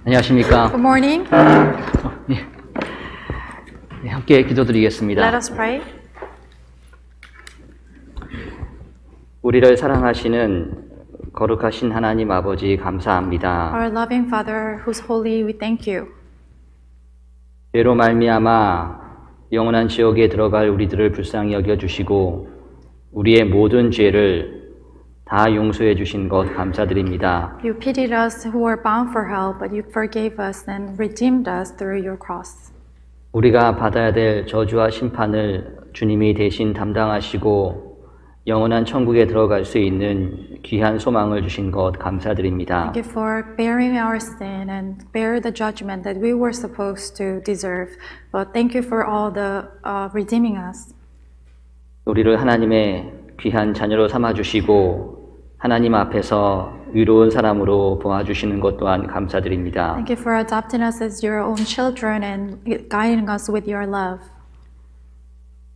안녕하십니까. Good morning. 네, 함께 기도드리겠습니다. Let us pray. 우리를 사랑하시는 거룩하신 하나님 아버지 감사합니다. Our loving Father, who's holy, we thank you. 죄로 말미암아 영원한 지옥에 들어갈 우리들을 불쌍히 여겨주시고 우리의 모든 죄를 다 용서해 주신 것 감사드립니다. You pitied us who were bound for hell, but you forgave us and redeemed us through your cross. 우리가 받아야 될 저주와 심판을 주님이 대신 담당하시고 영원한 천국에 들어갈 수 있는 귀한 소망을 주신 것 감사드립니다. Thank you for bearing our sin and bear the judgment that we were supposed to deserve. But thank you for all the redeeming us. 우리를 하나님의 귀한 자녀로 삼아주시고 하나님 앞에서 의로운 사람으로 보아주시는 것 또한 감사드립니다. Thank you for adopting us as your own children and guiding us with your love.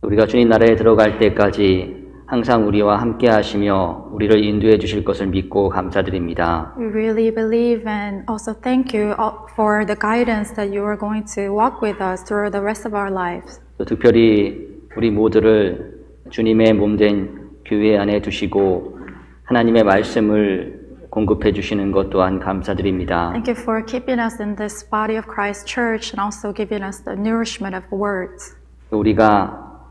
우리가 주님 나라에 들어갈 때까지 항상 우리와 함께 하시며 우리를 인도해 주실 것을 믿고 감사드립니다. We really believe and also thank you for the guidance that you are going to walk with us through the rest of our lives. 또 특별히 우리 모두를 주님의 몸된 교회 안에 두시고 하나님의 말씀을 공급해 주시는 것 또한 감사드립니다. Thank you for keeping us in this body of Christ Church and also giving us the nourishment of words. 우리가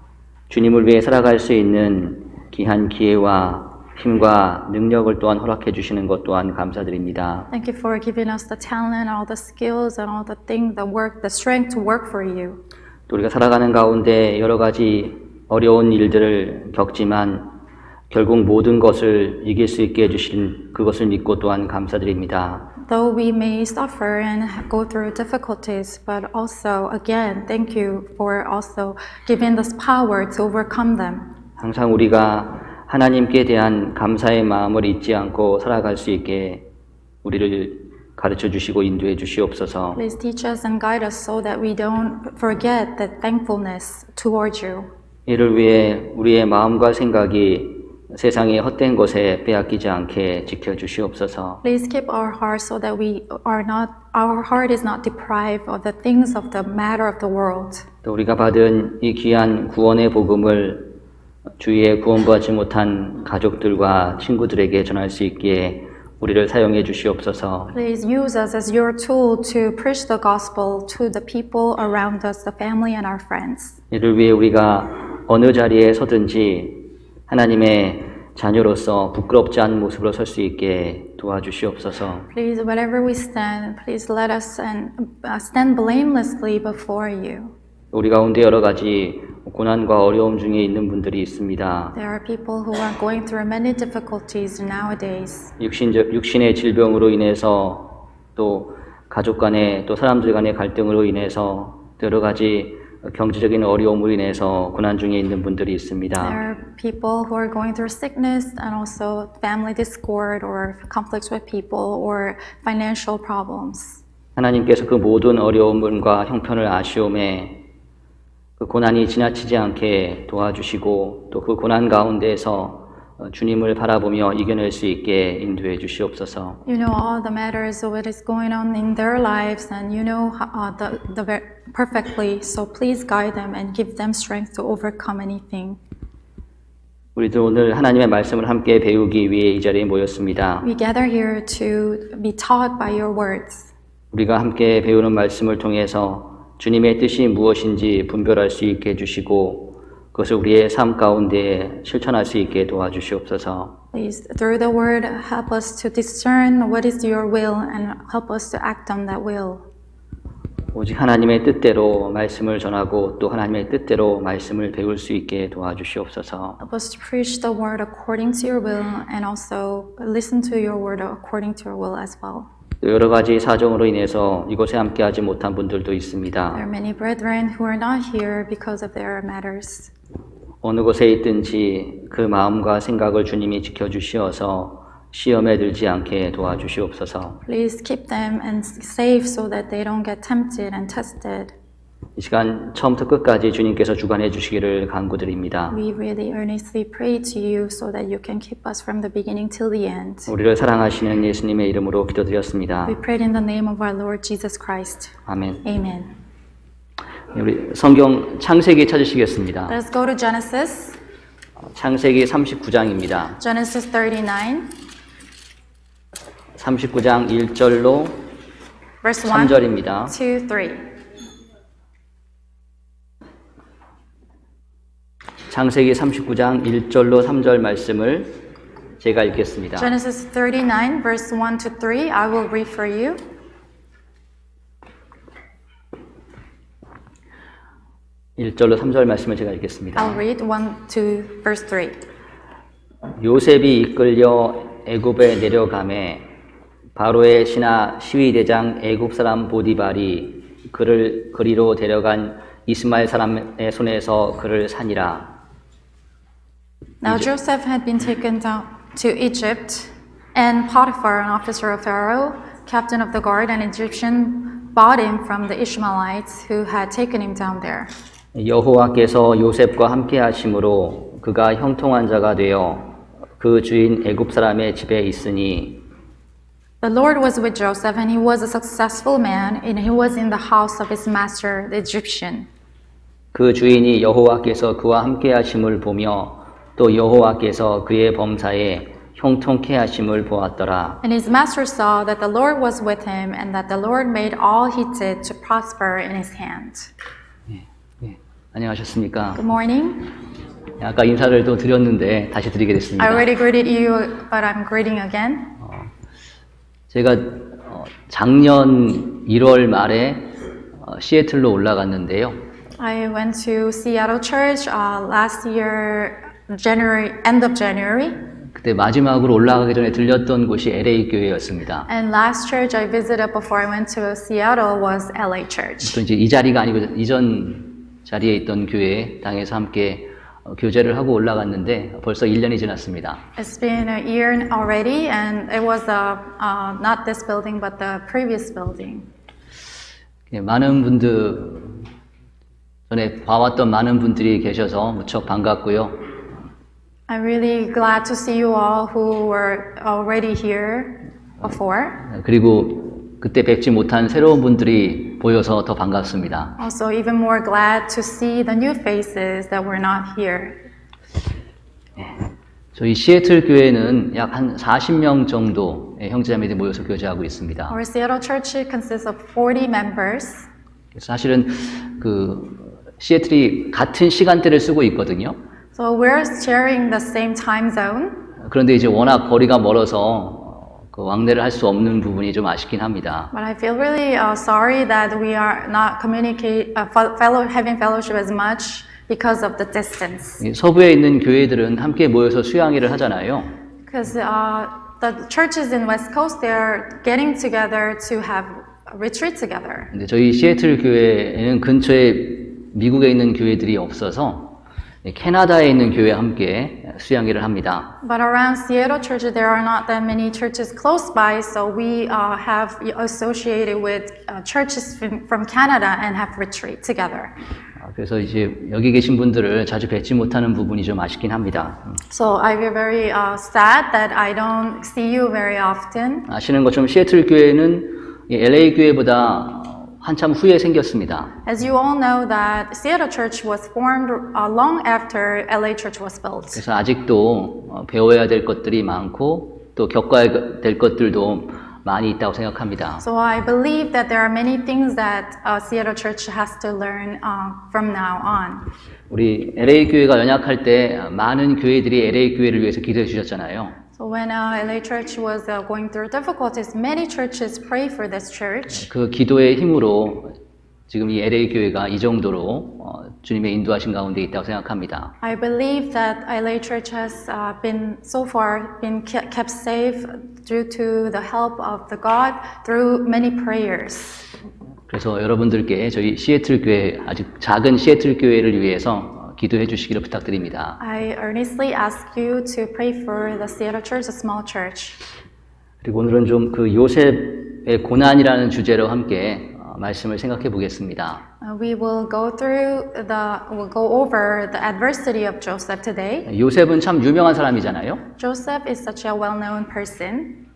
주님을 위해 살아갈 수 있는 귀한 기회와 힘과 능력을 또한 허락해 주시는 것 또한 감사드립니다. Thank you for giving us the talent, all the skills, and all the things, the work, the strength to work for you. 또 우리가 살아가는 가운데 여러 가지 어려운 일들을 겪지만 결국 모든 것을 이길 수 있게 해주신 그것을 믿고 또한 감사드립니다. Though we may suffer and go through difficulties, but also, again, thank you for also giving us power to overcome them. 항상 우리가 하나님께 대한 감사의 마음을 잊지 않고 살아갈 수 있게 우리를 가르쳐 주시고 인도해 주시옵소서. Please teach us and guide us so that we don't forget the thankfulness towards you. 이를 위해 우리의 마음과 생각이 세상의 헛된 것에 빼앗기지 않게 지켜 주시옵소서. Please keep our hearts so that our heart is not deprived of the things of the matter of the world. 또 우리가 받은 이 귀한 구원의 복음을 주위에 구원받지 못한 가족들과 친구들에게 전할 수 있기에 우리를 사용해 주시옵소서. Please use us as your tool to preach the gospel to the people around us, the family and our friends. 이를 위해 우리가 어느 자리에 서든지 하나님의 자녀로서 부끄럽지 않은 모습으로 설 수 있게 도와주시옵소서. Please, wherever we stand, please let us stand blamelessly before you. 우리 가운데 여러 가지 고난과 어려움 중에 있는 분들이 있습니다. There are people who are going through many difficulties nowadays. 육신의 질병으로 인해서 또 가족 간의 또 사람들 간의 갈등으로 인해서 또 여러 가지 경제적인 어려움으로 인해서 고난 중에 있는 분들이 있습니다. There are people who are going through sickness and also family discord or conflicts with people or financial problems. 하나님께서 그 모든 어려움과 형편을 아시오매 그 고난이 지나치지 않게 도와주시고 또 그 고난 가운데에서 주님을 바라보며 이겨낼 수 있게 인도해 주시옵소서. You know all the matters of what is going on in their lives and you know perfectly, so please guide them and give them strength to overcome anything. 우리들 오늘 하나님의 말씀을 함께 배우기 위해 이 자리에 모였습니다. We gather here to be taught by your words. 우리가 함께 배우는 말씀을 통해서 주님의 뜻이 무엇인지 분별할 수 있게 해주시고 그것을 우리의 삶 가운데 실천할 수 있게 도와주시옵소서. Please, through the word, help us to discern what is your will and help us to act on that will. 오직 하나님의 뜻대로 말씀을 전하고 또 하나님의 뜻대로 말씀을 배울 수 있게 도와주시옵소서. Help us to preach the word according to your will and also listen to your word according to your will as well. 또 여러 가지 사정으로 인해서 이곳에 함께하지 못한 분들도 있습니다. There are many brethren who are not here because of their matters. 어느 곳에 있든지 그 마음과 생각을 주님이 지켜주시어서 시험에 들지 않게 도와주시옵소서. Please keep them and safe so that they don't get tempted and tested. 이 시간 처음부터 끝까지 주님께서 주관해 주시기를 간구드립니다. We really earnestly pray to you so that you can keep us from the beginning till the end. 우리를 사랑하시는 예수님의 이름으로 기도드렸습니다. We prayed in the name of our Lord Jesus Christ. 아멘. Amen. 우리 성경 창세기 찾으시겠습니다. Let's go to Genesis. 창세기 39장입니다. Genesis 39, 39장 1절로 verse 1, 3절입니다. 2, 3. 창세기 39장 1절로 3절 말씀을 제가 읽겠습니다. Genesis 39, verse 1 to 3. I will read for you. 일절로 3절 말씀을 제가 읽겠습니다. I'll read 1 to verse 3. 요셉이 이끌려 애굽에 내려가매 바로의 신하 시위대장 애굽 사람 보디발이 그를 그리로 데려간 이스마엘 사람의 손에서 그를 산이라. Now Joseph had been taken down to Egypt, and Potiphar, an officer of Pharaoh, captain of the guard, an Egyptian, bought him from the Ishmaelites who had taken him down there. 여호와께서 요셉과 함께 하심으로 그가 형통한 자가 되어 그 주인 애굽 사람의 집에 있으니 The Lord was with Joseph, and he was a successful man, and he was in the house of his master, the Egyptian. 그 주인이 여호와께서 그와 함께 하심을 보며 또 여호와께서 그의 범사에 형통케 하심을 보았더라. And his master saw that the Lord was with him, and that the Lord made all he did to prosper in his hand. 안녕하셨습니까? Good morning. 아까 인사를 또 드렸는데 다시 드리게 됐습니다. I already greeted you, but I'm greeting again. 제가 작년 1월 말에 시애틀로 올라갔는데요. I went to Seattle Church last year, end of January. 그때 마지막으로 올라가기 전에 들렸던 곳이 LA 교회였습니다. And last church I visited before I went to Seattle was LA Church. 또 이제 이 자리가 아니고 이전 자리에 있던 교회 당에서 함께 교제를 하고 올라갔는데 벌써 1년이 지났습니다. It's been a year already, and it was not this building but the previous building. 많은 분들 전에 봐왔던 많은 분들이 계셔서 무척 반갑고요. I'm really glad to see you all who were already here before. 그리고 그때 뵙지 못한 새로운 분들이 보여서 더 반갑습니다. Also, even more glad to see the new faces that were not here. 저희 시애틀 교회는 약 한 40명 정도의 형제자매들이 모여서 교제하고 있습니다. Our Seattle Church consists of 40 members. 사실은 시애틀이 같은 시간대를 쓰고 있거든요. So we're sharing the same time zone. 그런데 이제 워낙 거리가 멀어서 왕래를 할 수 없는 부분이 좀 아쉽긴 합니다. But I feel really sorry that we are not having fellowship as much because of the distance. 서부에 있는 교회들은 함께 모여서 수양회를 하잖아요. Because the churches in West Coast, they're getting together to have a retreat together. 근데 저희 시애틀 교회에는 근처에 미국에 있는 교회들이 없어서 캐나다에 있는 교회와 함께 수양회를 합니다. But around Seattle Church, there are not that many churches close by, so we have associated with churches from Canada and have retreat together. 그래서 이제 여기 계신 분들을 자주 뵙지 못하는 부분이 좀 아쉽긴 합니다. So I feel very sad that I don't see you very often. 아시는 것처럼 시애틀 교회는 LA 교회보다 한참 후에 생겼습니다. As you all know, that Seattle Church was formed long after LA Church was built. 그래서 아직도 배워야 될 것들이 많고 또 겪어야 될 것들도 많이 있다고 생각합니다. So I believe that there are many things that Seattle Church has to learn from now on. 우리 LA 교회가 연약할 때 많은 교회들이 LA 교회를 위해서 기도해 주셨잖아요. So when LA Church was going through difficulties, many churches pray for this church. 그 기도의 힘으로 지금 이 LA 교회가 이 정도로 주님의 인도하신 가운데 있다고 생각합니다. I believe that LA Church has been so far been kept safe due to the help of the God through many prayers. 그래서 여러분들께 저희 시애틀 교회 아직 작은 시애틀 교회를 위해서 기도해 주시기를 부탁드립니다. I earnestly ask you to pray for the Seattle Church, a small church. 그리고 오늘은 좀 그 요셉의 고난이라는 주제로 함께 말씀을 생각해 보겠습니다. We'll go over the adversity of Joseph today. 요셉은 참 유명한 사람이잖아요. Joseph is such a well-known person.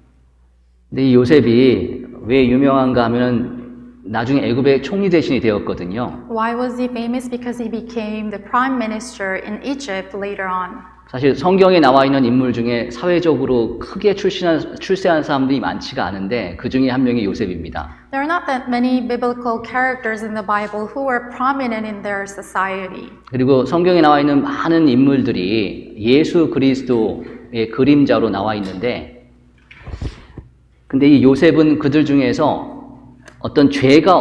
근데 이 요셉이 왜 유명한가 하면 나중에 애굽의 총리 대신이 되었거든요. Why was he famous? Because he became the prime minister in Egypt later on. 사실 성경에 나와 있는 인물 중에 사회적으로 크게 출세한 사람들이 많지가 않은데 그 중에 한 명이 요셉입니다. There are not that many biblical characters in the Bible who were prominent in their society. 그리고 성경에 나와 있는 많은 인물들이 예수 그리스도의 그림자로 나와 있는데 근데 이 요셉은 그들 중에서 어떤 죄가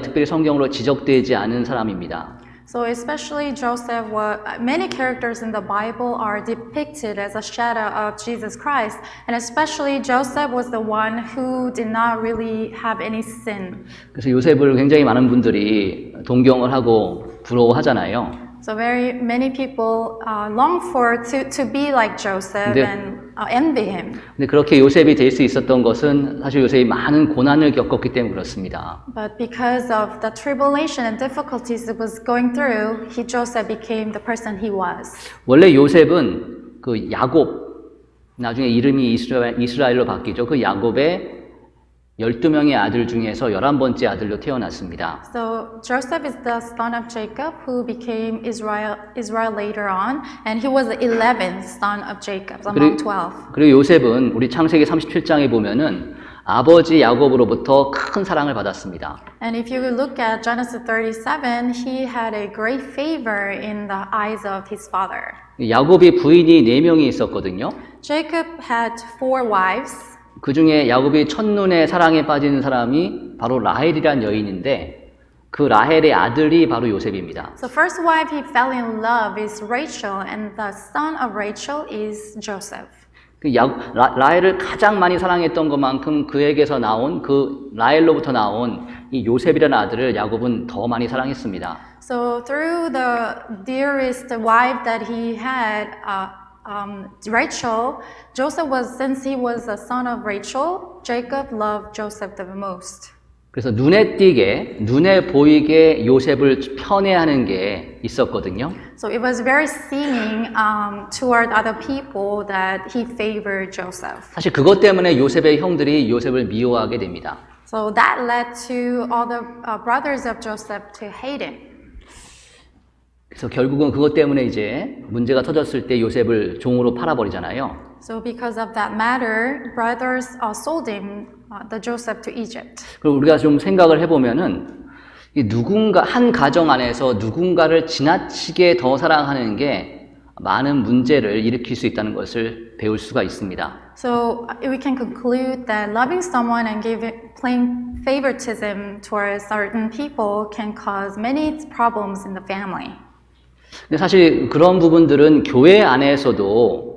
특별히 성경으로 지적되지 않은 사람입니다. So especially Joseph, many characters in the Bible are depicted as a shadow of Jesus Christ, and especially Joseph was the one who did not really have any sin. 그래서 요셉을 굉장히 많은 분들이 동경을 하고 부러워하잖아요. So very many people long for to be like Joseph and envy him. 근데 그렇게 요셉이 될 수 있었던 것은 사실 요셉이 많은 고난을 겪었기 때문에 그렇습니다. But because of the tribulation and difficulties it was going through, Joseph became the person he was. 원래 요셉은 그 야곱, 나중에 이름이 이스라엘로 바뀌죠. 그 야곱의 12명의 아들 중에서 11번째 아들로 태어났습니다. So Joseph is the son of Jacob who became Israel later on, and he was the 11th son of Jacob among 12. 그리고 요셉은 우리 창세기 37장에 보면은 아버지 야곱으로부터 큰 사랑을 받았습니다. And if you look at Genesis 37, he had a great favor in the eyes of his father. 야곱이 부인이 4명이 있었거든요. Jacob had 4 wives. 그 중에 야곱이 첫눈에 사랑에 빠지는 사람이 바로 라헬이란 여인인데 그 라헬의 아들이 바로 요셉입니다. So first wife he fell in love is Rachel, and the son of Rachel is Joseph. 라헬을 가장 많이 사랑했던 것만큼 그에게서 나온 그 라헬로부터 나온 이 요셉이라는 아들을 야곱은 더 많이 사랑했습니다. So through the dearest wife that he had, Rachel, since he was a son of Rachel, Jacob loved Joseph the most. 그래서 눈에 보이게 요셉을 편애하는 게 있었거든요. So it was very seeming toward other people that he favored Joseph. 사실 그것 때문에 요셉의 형들이 요셉을 미워하게 됩니다. So that led to all the brothers of Joseph to hate him. 그래서 결국은 그것 때문에 이제 문제가 터졌을 때 요셉을 종으로 팔아버리잖아요. So because of that matter, brothers sold him, the Joseph, to Egypt. 그리고 우리가 좀 생각을 해보면은 한 가정 안에서 누군가를 지나치게 더 사랑하는 게 많은 문제를 일으킬 수 있다는 것을 배울 수가 있습니다. So we can conclude that loving someone and playing favoritism towards certain people can cause many problems in the family. 근데 사실 그런 부분들은 교회 안에서도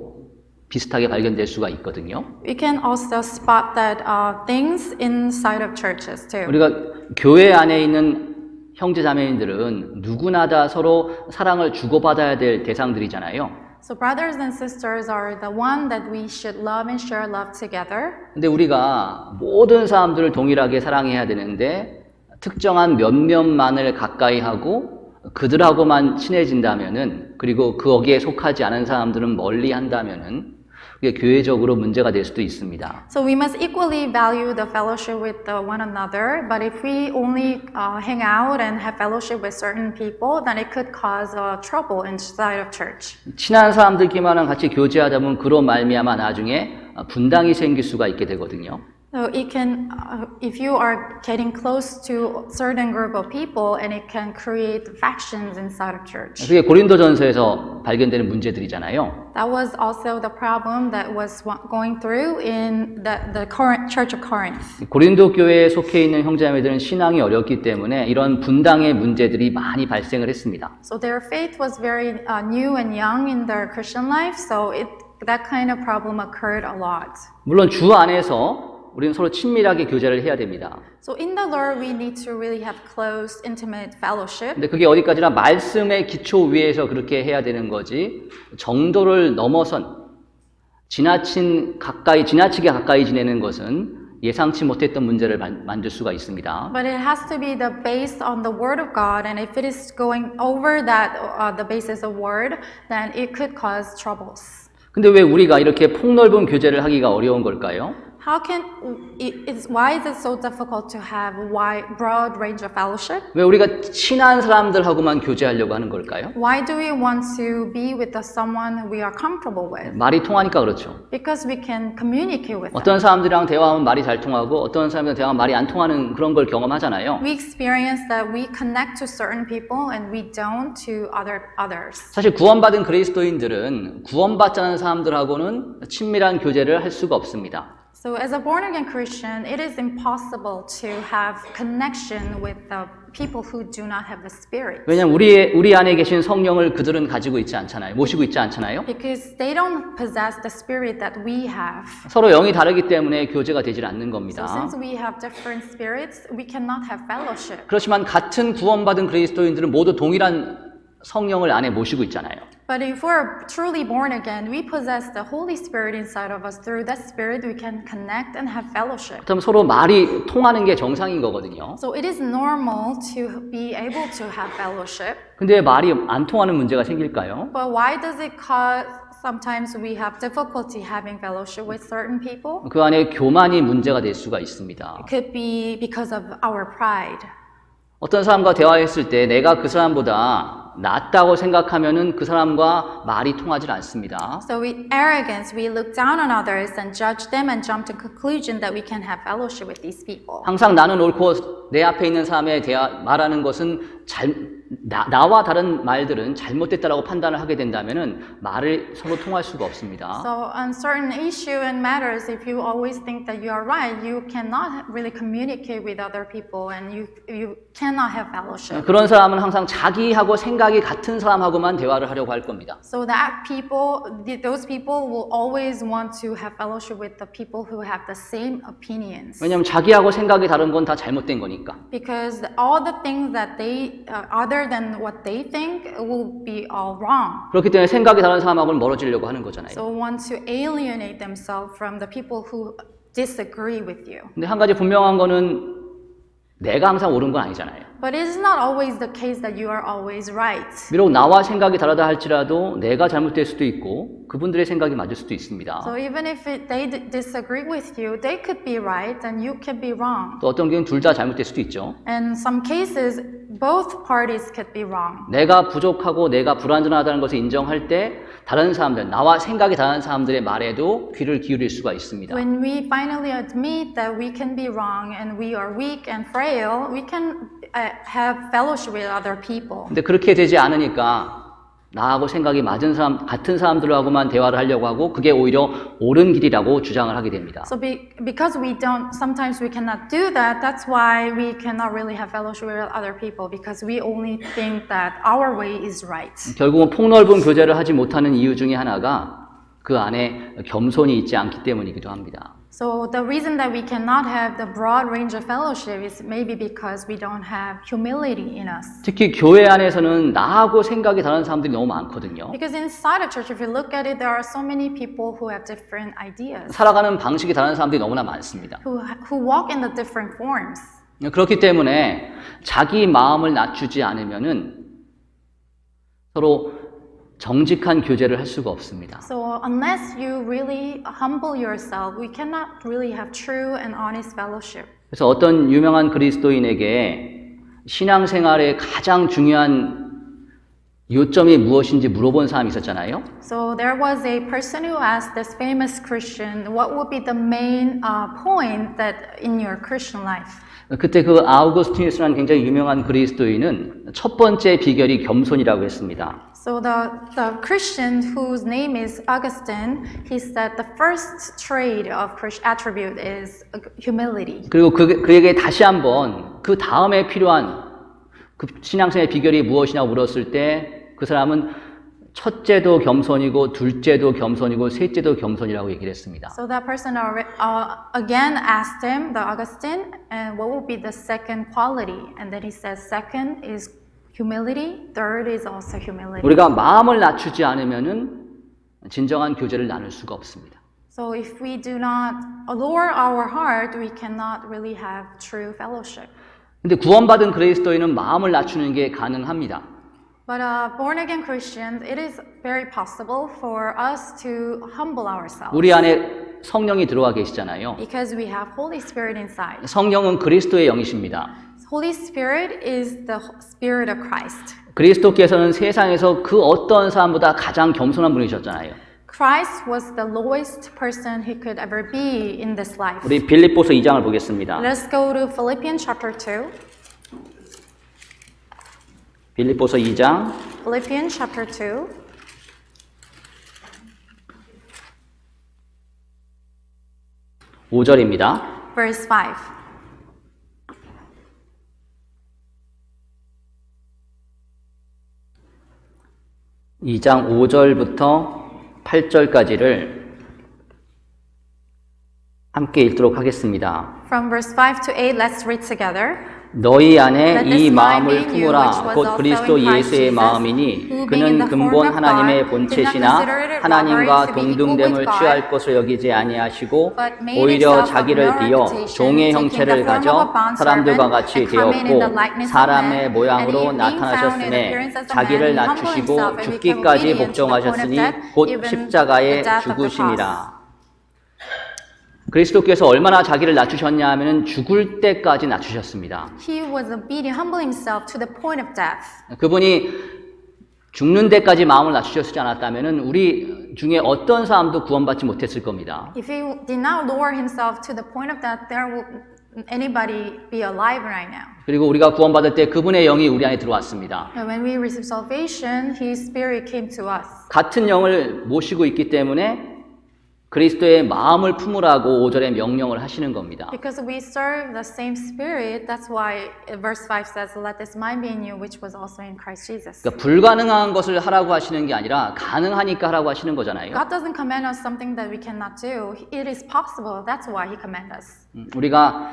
비슷하게 발견될 수가 있거든요. We can also spot that things inside of churches too. 우리가 교회 안에 있는 형제 자매님들은 누구나 다 서로 사랑을 주고받아야 될 대상들이잖아요. So brothers and sisters are the one that we should love and share love together. 근데 우리가 모든 사람들을 동일하게 사랑해야 되는데 특정한 몇몇만을 가까이 하고 그들하고만 친해진다면은 그리고 거기에 속하지 않은 사람들은 멀리 한다면은 그게 교회적으로 문제가 될 수도 있습니다. So we must equally value the fellowship with one another, but if we only hang out and have fellowship with certain people, then it could cause trouble inside of church. 친한 사람들끼리만 같이 교제하다 보면 그로 말미암아 나중에 분당이 생길 수가 있게 되거든요. So it can, if you are getting close to a certain group of people, and it can create factions inside of church. 그게 고린도전서에서 발견되는 문제들이잖아요. That was also the problem that was going through in the Church of Corinth. 고린도 교회에 속해 있는 형제자매들은 신앙이 어렵기 때문에 이런 분당의 문제들이 많이 발생을 했습니다. So their faith was very new and young in their Christian life, so that kind of problem occurred a lot. 물론 주 안에서 우리는 서로 친밀하게 교제를 해야 됩니다. So in the Lord, we need to really have close, intimate fellowship. 근데 그게 어디까지나 말씀의 기초 위에서 그렇게 해야 되는 거지 정도를 넘어선 지나치게 가까이 지내는 것은 예상치 못했던 문제를 만들 수가 있습니다. But it has to be the based on the word of God, and if it is going over that the basis of word, then it could cause troubles. 근데 왜 우리가 이렇게 폭넓은 교제를 하기가 어려운 걸까요? Why is it so difficult to have a broad range of fellowship? 왜 우리가 친한 사람들하고만 교제하려고 하는 걸까요? Why do we want to be with someone we are comfortable with? 말이 통하니까 그렇죠. Because we can communicate with them. 어떤 사람들이랑 대화하면 말이 잘 통하고 어떤 사람들이랑 대화하면 말이 안 통하는 그런 걸 경험하잖아요. We experience that we connect to certain people and we don't to others. 사실 구원받은 그리스도인들은 구원받지 않은 사람들하고는 친밀한 교제를 할 수가 없습니다. So as a born-again Christian, it is impossible to have connection with the people who do not have the Spirit. 왜냐하면 우리 안에 계신 성령을 그들은 가지고 있지 않잖아요. 모시고 있지 않잖아요. Because they don't possess the Spirit that we have. 서로 영이 다르기 때문에 교제가 되질 않는 겁니다. So since we have different spirits, we cannot have fellowship. 그렇지만 같은 구원받은 그리스도인들은 모두 동일한 성령을 안에 모시고 있잖아요. But if we're truly born again, we possess the Holy Spirit inside of us. Through that Spirit, we can connect and have fellowship. 그럼 서로 말이 통하는 게 정상인 거거든요. So it is normal to be able to have fellowship. 근데 말이 안 통하는 문제가 생길까요? But why does it cause sometimes we have difficulty having fellowship with certain people? 그 안에 교만이 문제가 될 수가 있습니다. It could be because of our pride. 어떤 사람과 대화했을 때 내가 그 사람보다 낫다고 생각하면은 그 사람과 말이 통하지 않습니다. So with arrogance, we look down on others and judge them and jump to conclusion that we can have fellowship with these people. 항상 나는 옳고 내 앞에 있는 사람에 말하는 것은 나와 다른 말들은 잘못됐다라고 판단을 하게 된다면은 말을 서로 통할 수가 없습니다. So on certain issue and matters, if you always think that you are right, you cannot really communicate with other people and you cannot have fellowship. 그런 사람은 항상 자기하고 생각이 같은 사람하고만 대화를 하려고 할 겁니다. So that those people will always want to have fellowship with the people who have the same opinions. 왜냐하면 자기하고 생각이 다른 건 다 잘못된 거니까. Because all the things that they other than what they think will be all wrong. 그렇기 때문에 생각이 다른 사람하고는 멀어지려고 하는 거잖아요. So want to alienate themselves from the people who disagree with you. 근데 한 가지 분명한 거는 내가 항상 옳은 건 아니잖아요. But it is not always the case that you are always right. 비록 나와 생각이 다르다 할지라도 내가 잘못될 수도 있고 그분들의 생각이 맞을 수도 있습니다. So even if they disagree with you, they could be right and you could be wrong. 또 어떤 경우는 둘 다 잘못될 수도 있죠. In some cases, both parties could be wrong. 내가 부족하고 내가 불완전하다는 것을 인정할 때 다른 사람들, 나와 생각이 다른 사람들의 말에도 귀를 기울일 수가 있습니다. When we finally admit that we can be wrong and we are weak and frail, we can have fellowship with other people. 근데 그렇게 되지 않으니까 나하고 생각이 맞은 사람, 같은 사람들하고만 대화를 하려고 하고 그게 오히려 옳은 길이라고 주장을 하게 됩니다. So because sometimes we cannot do that, that's why we cannot really have fellowship with other people because we only think that our way is right. 결국은 폭넓은 교제를 하지 못하는 이유 중에 하나가 그 안에 겸손이 있지 않기 때문이기도 합니다. So the reason that we cannot have the broad range of fellowship is maybe because we don't have humility in us. 특히 교회 안에서는 나하고 생각이 다른 사람들이 너무 많거든요. Because inside a church, if you look at it, there are so many people who have different ideas, 살아가는 방식이 다른 사람들이 너무나 많습니다. who walk in the different forms. 그렇기 때문에 자기 마음을 낮추지 않으면은 서로 정직한 교제를 할 수가 없습니다. So unless you really humble yourself, we cannot really have true and honest fellowship. 그래서 어떤 유명한 그리스도인에게 신앙생활의 가장 중요한 요점이 무엇인지 물어본 사람이 있었잖아요. So there was a person who asked this famous Christian, what would be the main point that in your Christian life? 그때 그 아우구스티누스라는 굉장히 유명한 그리스도인은 첫 번째 비결이 겸손이라고 했습니다. So the Christian whose name is Augustine, he said the first trait of Christian attribute is humility. 그리고 그에게 다시 한번 그 다음에 필요한 그 신앙생활의 비결이 무엇이냐고 물었을 때 그 사람은 첫째도 겸손이고 둘째도 겸손이고 셋째도 겸손이라고 얘기를 했습니다. So that person again asked him, the Augustine, and what would be the second quality? And then he says, second is humility, third is also humility. 우리가 마음을 낮추지 않으면은 진정한 교제를 나눌 수가 없습니다. So if we do not lower our heart, we cannot really have true fellowship. 근데 구원받은 그리스도인은 마음을 낮추는 게 가능합니다. But born again Christians, it is very possible for us to humble ourselves. 우리 안에 성령이 들어와 계시잖아요. Because we have Holy Spirit inside. 성령은 그리스도의 영이십니다. Holy Spirit is the Spirit of Christ. 그리스도께서는 세상에서 그 어떤 사람보다 가장 겸손한 분이셨잖아요. Christ was the lowest person he could ever be in this life. 우리 빌립보서 2장을 보겠습니다. Let's go to Philippians chapter 2. 빌립보서 2장 Philippians chapter 2. 5절입니다. Verse 5. 이 장 5절부터 8절까지를 함께 읽도록 하겠습니다. From verse 5 to 8, let's read together. 너희 안에 Let 이 this mind be 마음을 in you, 품으라 which was 곧 also 그리스도 in Christ 예수의 Jesus, 마음이니 who being in 그는 the form 근본 of 하나님의 God, did not 본체시나 consider it 하나님과 robbery to be equal 동등됨을 with God, 취할 것을 여기지 아니하시고 but made 오히려 himself of 자기를 no 비어 reputation, 종의 taking 형체를 the form 가져 of a bond 사람들과 servant, 같이 and coming in the 되었고 likeness of 사람의 men, 모양으로 and being found in 나타나셨음에 appearance as a man, 자기를 he humbled 낮추시고 himself and became 죽기까지 obedient to the point of 복종하셨으니 death, 곧 even 십자가에 the death of the cross. 죽으심이라. 그리스도께서 얼마나 자기를 낮추셨냐 하면 죽을 때까지 낮추셨습니다. He was obedient, humbled himself to the point of death. 그분이 죽는 데까지 마음을 낮추셨지 않았다면 우리 중에 어떤 사람도 구원받지 못했을 겁니다. If he did not lower himself to the point of death, there will anybody be alive right now. 그리고 우리가 구원받을 때 그분의 영이 우리 안에 들어왔습니다. And when we receive salvation, His Spirit came to us. 같은 영을 모시고 있기 때문에 그리스도의 마음을 품으라고 5절에 명령을 하시는 겁니다. Because we serve the same Spirit, that's why verse 5 says, "Let this mind be in you, which was also in Christ Jesus." 그러니까 불가능한 것을 하라고 하시는 게 아니라 가능하니까 하라고 하시는 거잖아요. God doesn't command us something that we cannot do. It is possible. That's why He commands us. 우리가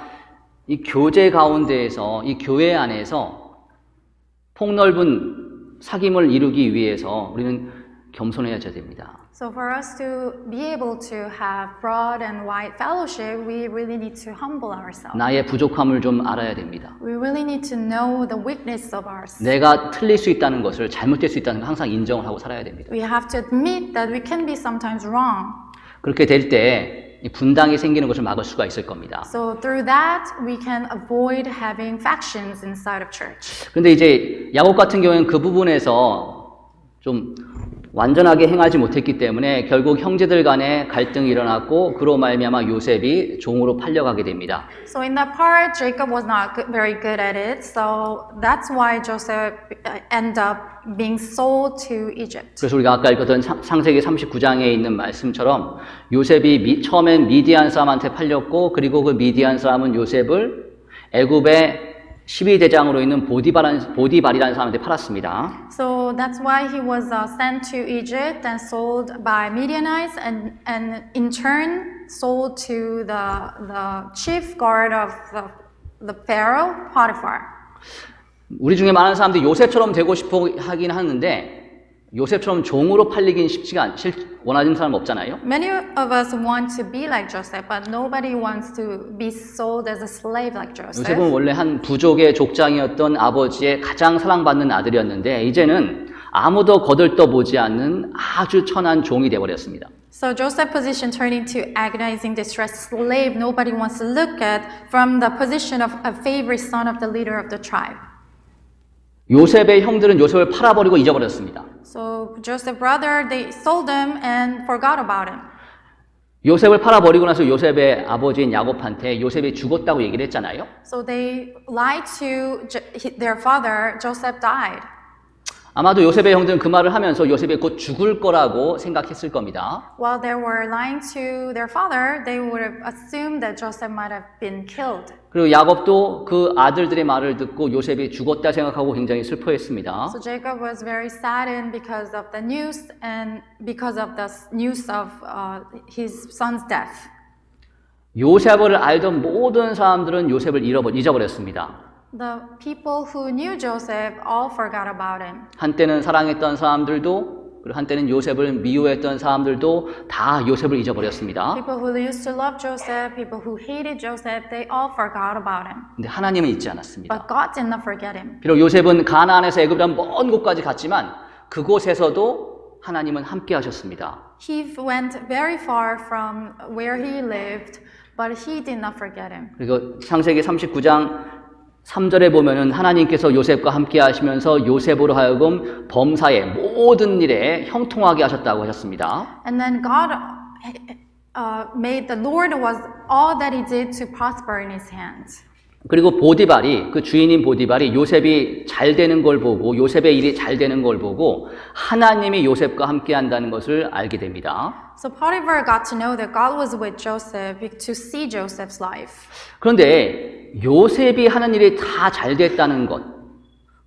이 교제 가운데에서 이 교회 안에서 폭넓은 사귐을 이루기 위해서 우리는 겸손해야 됩니다. So for us to be able to have broad and wide fellowship, we really need to humble ourselves. 나의 부족함을 좀 알아야 됩니다. We really need to know the weakness of ours. 내가 틀릴 수 있다는 것을 잘못될 수 있다는 걸 항상 인정을 하고 살아야 됩니다. We have to admit that we can be sometimes wrong. 그렇게 될 때 분당이 생기는 것을 막을 수가 있을 겁니다. So through that, we can avoid having factions inside of church. 그런데 이제 야곱 같은 경우에는 그 부분에서 좀 완전하게 행하지 못했기 때문에 결국 형제들 간에 갈등이 일어났고 그로 말미암아 요셉이 종으로 팔려가게 됩니다. So in that part, Jacob was not very good at it. So that's why Joseph ended up being sold to Egypt. 그래서 우리가 아까 읽었던 창세기 39장에 있는 말씀처럼 요셉이 처음엔 미디안 사람한테 팔렸고 그리고 그 미디안 사람은 요셉을 애굽의 12대장으로 있는 보디발이라는 사람한테 팔았습니다. So that's why he was sent to Egypt and sold by Midianites and in turn sold to the chief guard of the Pharaoh, Potiphar. 우리 중에 많은 사람들이 요셉처럼 되고 싶어 하긴 하는데 요셉처럼 종으로 팔리긴 원하는 사람 없잖아요. Many of us want to be like Joseph, but nobody wants to be sold as a slave like Joseph. 요셉은 원래 한 부족의 족장이었던 아버지의 가장 사랑받는 아들이었는데 이제는 아무도 거들떠보지 않는 아주 천한 종이 되어버렸습니다. So Joseph's position turned into agonizing, distressed slave nobody wants to look at from the position of a favorite son of the leader of the tribe. 요셉의 형들은 요셉을 팔아버리고 잊어버렸습니다. So Joseph's brother, they sold him and forgot about him. 요셉을 팔아버리고 나서 요셉의 아버지인 야곱한테 요셉이 죽었다고 얘기를 했잖아요. So they lied to their father, Joseph died. 아마도 요셉의 형들은 그 말을 하면서 요셉이 곧 죽을 거라고 생각했을 겁니다. While they were lying to their father, they would have assumed that Joseph might have been killed. 그리고 야곱도 그 아들들의 말을 듣고 요셉이 죽었다 생각하고 굉장히 슬퍼했습니다. So Jacob was very saddened because of the news and because of the news of his son's death. 요셉을 알던 모든 사람들은 요셉을 잊어버렸습니다. The people who knew Joseph all forgot about him. 한때는 사랑했던 사람들도 그리고 한때는 요셉을 미워했던 사람들도 다 요셉을 잊어버렸습니다. People who used to love Joseph, people who hated Joseph, they all forgot about him. 근데 하나님은 잊지 않았습니다. But God did not forget him. 비록 요셉은 가나안에서 애굽이라는 먼 곳까지 갔지만 그곳에서도 하나님은 함께 하셨습니다. He went very far from where he lived, but he did not forget him. 그리고 창세기 39장 3절에 보면은 하나님께서 요셉과 함께 하시면서 요셉으로 하여금 범사의 모든 일에 형통하게 하셨다고 하셨습니다. And then God made the Lord was all that he did to prosper in his hands. 그리고 보디발이 그 주인인 보디발이 요셉이 잘 되는 걸 보고 요셉의 일이 잘 되는 걸 보고 하나님이 요셉과 함께 한다는 것을 알게 됩니다. So Potiphar got to know that God was with Joseph to see Joseph's life. 그런데 요셉이 하는 일이 다 잘 됐다는 것,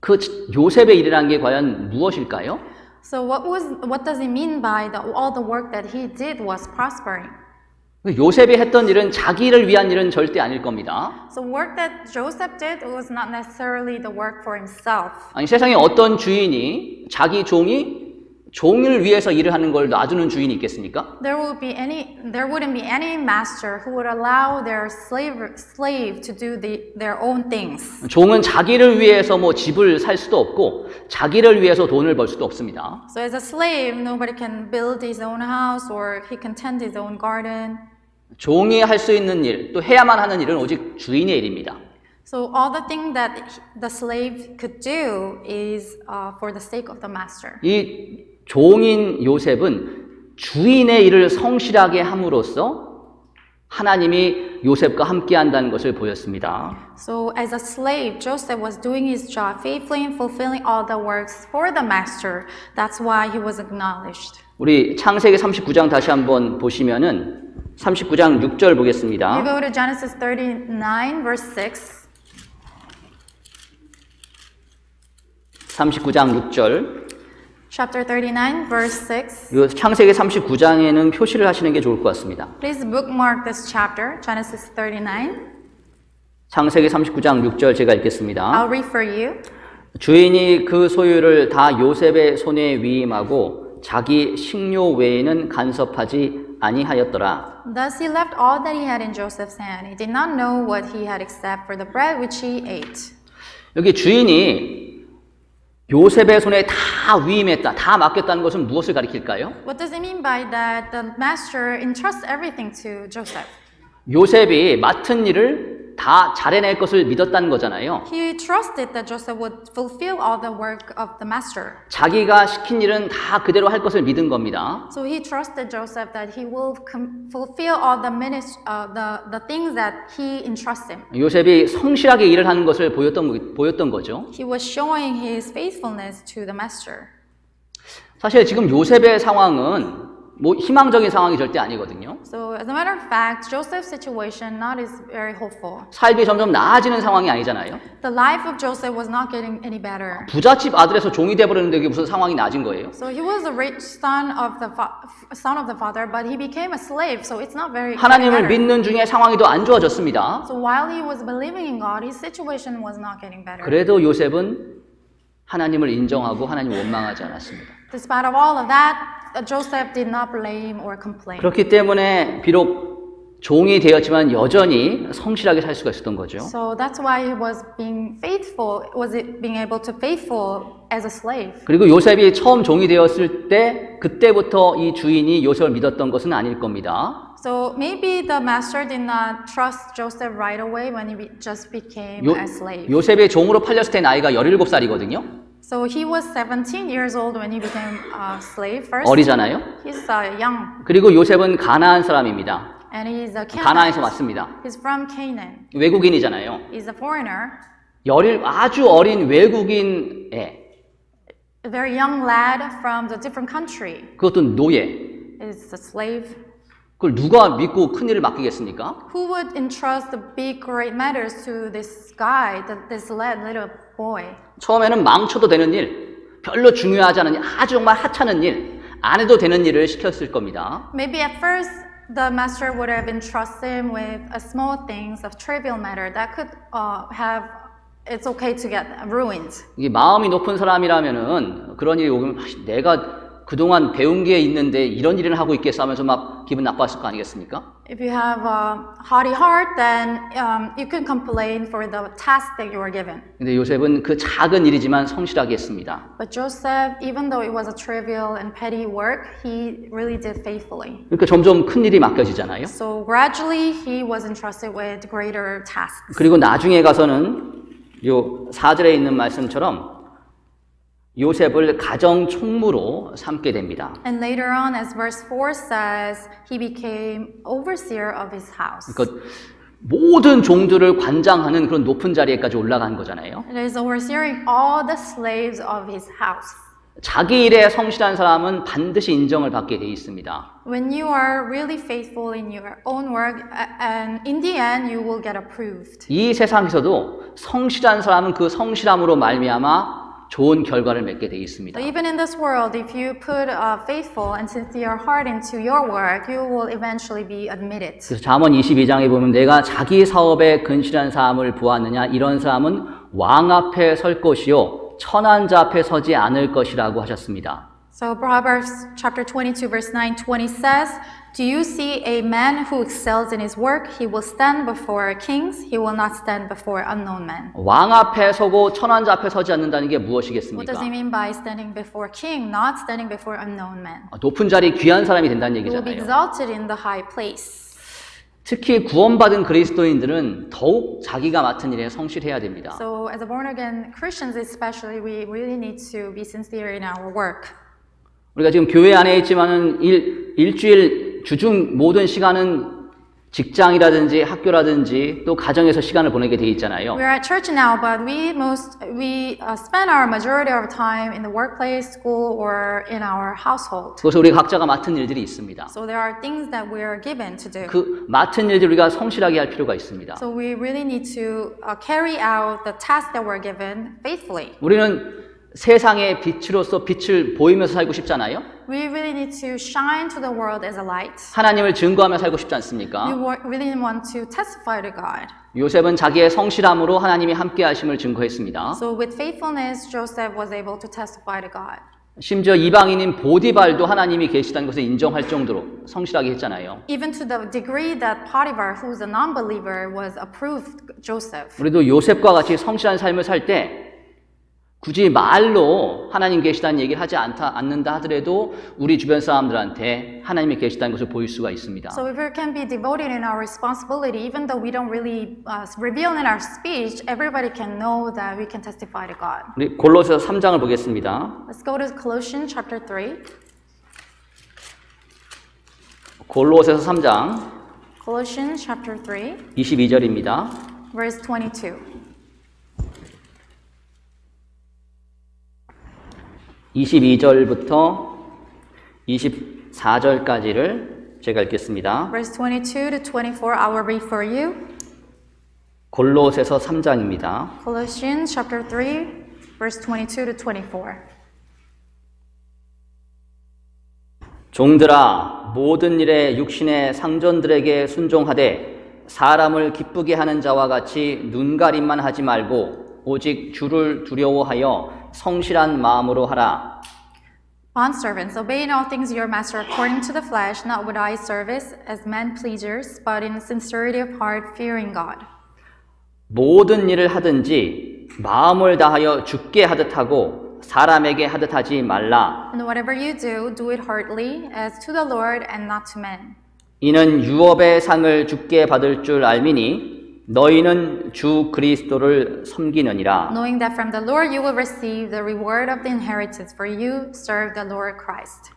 그 요셉의 일이라는 게 과연 무엇일까요? So what does he mean by all the work that he did was prospering? 요셉이 했던 일은 자기를 위한 일은 절대 아닐 겁니다. So work that Joseph did was not necessarily the work for himself. 아니 세상에 어떤 주인이 자기 종을 위해서 일을 하는 걸 놔두는 주인이 있겠습니까? There wouldn't be any master who would allow their slave to do their own things. 종은 자기를 위해서 뭐 집을 살 수도 없고 자기를 위해서 돈을 벌 수도 없습니다. So as a slave, nobody can build his own house or he can tend his own garden. 종이 할 수 있는 일, 또 해야만 하는 일은 오직 주인의 일입니다. So all the thing that the slave could do is for the sake of the master. 이 종인 요셉은 주인의 일을 성실하게 함으로써 하나님이 요셉과 함께 한다는 것을 보였습니다. So as a slave, Joseph was doing his job faithfully and fulfilling all the works for the master. That's why he was acknowledged. 우리 창세기 39장 다시 한번 보시면은 39장 6절 You 보겠습니다. go to Genesis 39, verse 6. 39장 6절. Chapter 39, verse 6. 이 창세기 39장에는 표시를 하시는 게 좋을 것 같습니다. Please bookmark this chapter, Genesis 39. 창세기 39장 6절 제가 읽겠습니다. I'll read for you. 주인이 그 소유를 다 요셉의 손에 위임하고 자기 식료 외에는 간섭하지 아니하였더라. Thus he left all that he had in Joseph's hand. He did not know what he had except for the bread which he ate. 여기 주인이 요셉의 손에 다 위임했다, 다 맡겼다는 것은 무엇을 가리킬까요? What does it mean by that? The master entrusts everything to Joseph. 요셉이 맡은 일을 다 잘해낼 것을 믿었다는 거잖아요. He trusted that Joseph would fulfill all the work of the master. 자기가 시킨 일은 다 그대로 할 것을 믿은 겁니다. So he trusted Joseph that he will fulfill all the things that he entrusts him. 요셉이 성실하게 일을 하는 것을 보였던 거죠. He was showing his faithfulness to the master. 사실 지금 요셉의 상황은 뭐 희망적인 상황이 절대 아니거든요. So as a matter of fact, Joseph's situation not is very hopeful. 삶이 점점 나아지는 상황이 아니잖아요. The life of Joseph was not getting any better. 부잣집 아들에서 종이 돼버렸는데 그게 무슨 상황이 나아진 거예요? So he was a rich son of the father, but he became a slave. So it's not very 하나님을 better. 믿는 중에 상황이 더 안 좋아졌습니다. So while he was believing in God, his situation was not getting better. 그래도 요셉은 하나님을 인정하고 하나님을 원망하지 않았습니다. Despite of all of that, Joseph did not blame or complain. 그렇기 때문에 비록 종이 되었지만 여전히 성실하게 살 수가 있었던 거죠. So that's why he was being faithful, being able to faithful as a slave. 그리고 요셉이 처음 종이 되었을 때 그때부터 이 주인이 요셉을 믿었던 것은 아닐 겁니다. So maybe the master did not trust Joseph right away when he just became a slave. 요셉의 종으로 팔렸을 때 나이가 17살이거든요. So he was 17 years old when he became a slave first. 어리잖아요. He's young. 그리고 요셉은 가나안 사람입니다. And he's a 가나안에서 Canaanite. 왔습니다. He's from Canaan. 외국인이잖아요. He's a foreigner. 아주 어린 외국인 애. A very young lad from a different country. 그것도 노예. Is a slave. 그걸 누가 믿고 큰 일을 맡기겠습니까? Who would entrust the big, great matters to this guy, this little boy? 처음에는 망쳐도 되는 일, 별로 중요하지 않은 일, 아주 정말 하찮은 일, 안 해도 되는 일을 시켰을 겁니다. Maybe at first the master would have entrusted him with small things of trivial matter that could it's okay to get ruined. 이게 마음이 높은 사람이라면은 그런 일이 오면 내가 그동안 배운 게 있는데 이런 일을 하고 있겠어 하면서 막 기분 나빴을 거 아니겠습니까? If you have a haughty heart, then you can complain for the task that you were given. 근데 요셉은 그 작은 일이지만 성실하게 했습니다. But Joseph, even though it was a trivial and petty work, he really did faithfully. 그러니까 점점 큰 일이 맡겨지잖아요. So gradually, he was entrusted with greater tasks. 그리고 나중에 가서는 요 4절에 있는 말씀처럼 요셉을 가정 총무로 삼게 됩니다. And later on, as verse 4 says, he became overseer of his house. 그러니까 모든 종들을 관장하는 그런 높은 자리에까지 올라간 거잖아요. And is overseeing all the slaves of his house. 자기 일에 성실한 사람은 반드시 인정을 받게 돼 있습니다. When you are really faithful in your own work, and in the end, you will get approved. 이 세상에서도 성실한 사람은 그 성실함으로 말미암아 좋은 결과를 맺게 돼 있습니다. So even in this world, if you put a faithful and sincere heart into your work, you will eventually be admitted. 그래서 잠언 22장에 보면 내가 자기 사업에 근실한 사람을 보았느냐 이런 사람은 왕 앞에 설 것이요 천한 자 앞에 서지 않을 것이라고 하셨습니다. So Proverbs chapter 22 verse 9-20 says, Do you see a man who excels in his work? He will stand before kings. He will not stand before unknown men. 왕 앞에 서고 천한 자 앞에 서지 않는다는 게 What 무엇이겠습니까? does he mean by standing before king, not standing before unknown men? 높은 자리 귀한 사람이 된다는 You will be 얘기잖아요. exalted in the high place. 특히 구원받은 그리스도인들은 더욱 자기가 맡은 일에 성실해야 됩니다. So as a born-again Christians especially, we really need to be sincere in our work. 우리가 지금 교회 안에 있지만은 일주일 주중 모든 시간은 직장이라든지 학교라든지 또 가정에서 시간을 보내게 돼 있잖아요. We're at church now, but we spend our majority of time in the workplace, school, or in our household. 그것을 우리 각자가 맡은 일들이 있습니다. So there are things that we are given to do. 그 맡은 일들 우리가 성실하게 할 필요가 있습니다. So we really need to carry out the task that we're given faithfully. 우리는 세상의 빛으로서 빛을 보이면서 살고 싶잖아요. We really need to shine to the world as a light. 하나님을 증거하며 살고 싶지 않습니까? We really want to testify to God. 요셉은 자기의 성실함으로 하나님이 함께 하심을 증거했습니다. So with faithfulness, Joseph was able to testify to God. 심지어 이방인인 보디발도 하나님이 계시다는 것을 인정할 정도로 성실하게 했잖아요. Even to the degree that Potiphar, who's a non-believer, was approved Joseph. 우리도 요셉과 같이 성실한 삶을 살 때 굳이 말로 하나님 계시다는 얘기를 하지 않는다 하더라도 우리 주변 사람들한테 하나님이 계시다는 것을 보일 수가 있습니다. So if we can be devoted in our responsibility, even though we don't really reveal in our speech, everybody can know that we can testify to God. 우리 골로새서 3장을 보겠습니다. Let's go to Colossians chapter 3. 골로새서 3장 Colossians chapter 3, 22절입니다. verse 22. 22절부터 24절까지를 제가 읽겠습니다. Verse 22 to 24, I will read for you. 골로새서 3장입니다. Colossians chapter 3, verse 22 to 24. 종들아 모든 일에 육신의 상전들에게 순종하되 사람을 기쁘게 하는 자와 같이 눈가림만 하지 말고 오직 주를 두려워하여 성실한 마음으로 하라. Bondservants, obey in all things your master according to the flesh, not with eye service as men pleasers, but in sincerity of heart, fearing God. 모든 일을 하든지 마음을 다하여 주께 하듯 하고 사람에게 하듯 하지 말라. And whatever you do, do it heartily, as to the Lord and not to men. 이는 유업의 상을 주께 받을 줄 알미니 너희는 주 그리스도를 섬기느니라. Knowing that from the Lord you will receive the reward of the inheritance, for you serve the Lord Christ.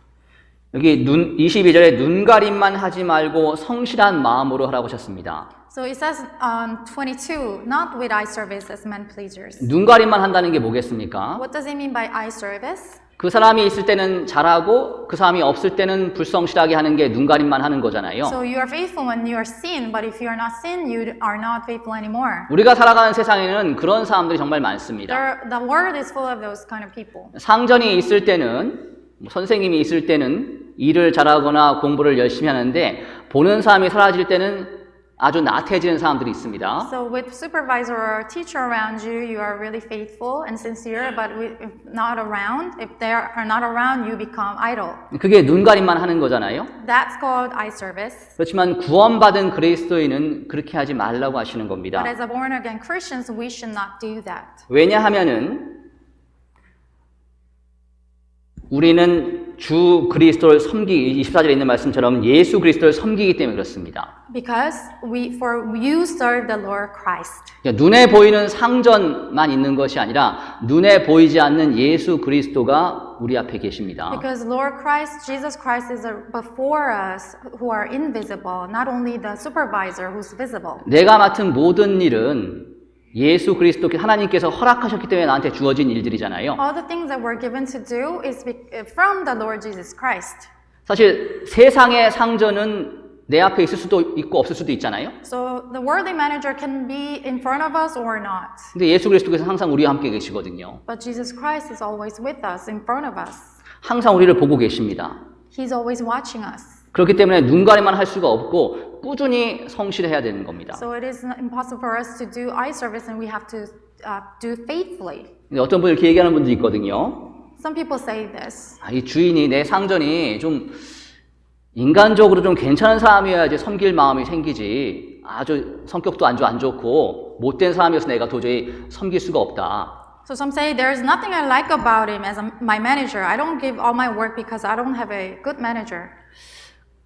여기 22절에 눈가림만 하지 말고 성실한 마음으로 하라고 하셨습니다. So it says on 22, not with eye service as men pleasers. 눈가림만 한다는 게 뭐겠습니까? What does it mean by eye service? 그 사람이 있을 때는 잘하고 그 사람이 없을 때는 불성실하게 하는 게 눈가림만 하는 거잖아요. So you are faithful when you are seen, but if you are not seen, you are not faithful anymore. 우리가 살아가는 세상에는 그런 사람들이 정말 많습니다. The world is full of those kind of people. 상전이 있을 때는 선생님이 있을 때는 일을 잘하거나 공부를 열심히 하는데 보는 사람이 사라질 때는 아주 나태해지는 사람들이 있습니다. So with supervisor or teacher around you, you are really faithful and sincere, but if not around, if they are not around, you become idle. 그게 눈가림만 하는 거잖아요. That's called eye service. 그렇지만 구원받은 그리스도인은 그렇게 하지 말라고 하시는 겁니다. But as a born again Christians, we should not do that. 왜냐하면은 우리는 주 그리스도를 섬기기 24절에 있는 말씀처럼 예수 그리스도를 섬기기 때문에 그렇습니다. Because for you serve the Lord Christ. 그러니까 눈에 보이는 상전만 있는 것이 아니라 눈에 보이지 않는 예수 그리스도가 우리 앞에 계십니다. Because Lord Christ, Jesus Christ is before us who are invisible, not only the supervisor who's visible. 내가 맡은 모든 일은 예수 그리스도 하나님께서 허락하셨기 때문에 나한테 주어진 일들이잖아요. All the things that we're given to do is from the Lord Jesus Christ. 사실 세상의 상전은 내 앞에 있을 수도 있고 없을 수도 있잖아요. So the worldly manager can be in front of us or not. 근데 예수 그리스도께서 항상 우리와 함께 계시거든요. But Jesus Christ is always with us, in front of us. 항상 우리를 보고 계십니다. He's always watching us. 그렇기 때문에 눈가리만 할 수가 없고 꾸준히 성실해야 되는 겁니다. So it is impossible for us to do eye service, and we have to do faithfully. 근데 어떤 분들 이렇게 얘기하는 분도 있거든요. Some people say this. 이 주인이 내 상전이 좀 인간적으로 좀 괜찮은 사람이어야지 섬길 마음이 생기지. 아주 성격도 안 좋고 못된 사람이어서 내가 도저히 섬길 수가 없다. So some say there's nothing I like about him as my manager. I don't give all my work because I don't have a good manager.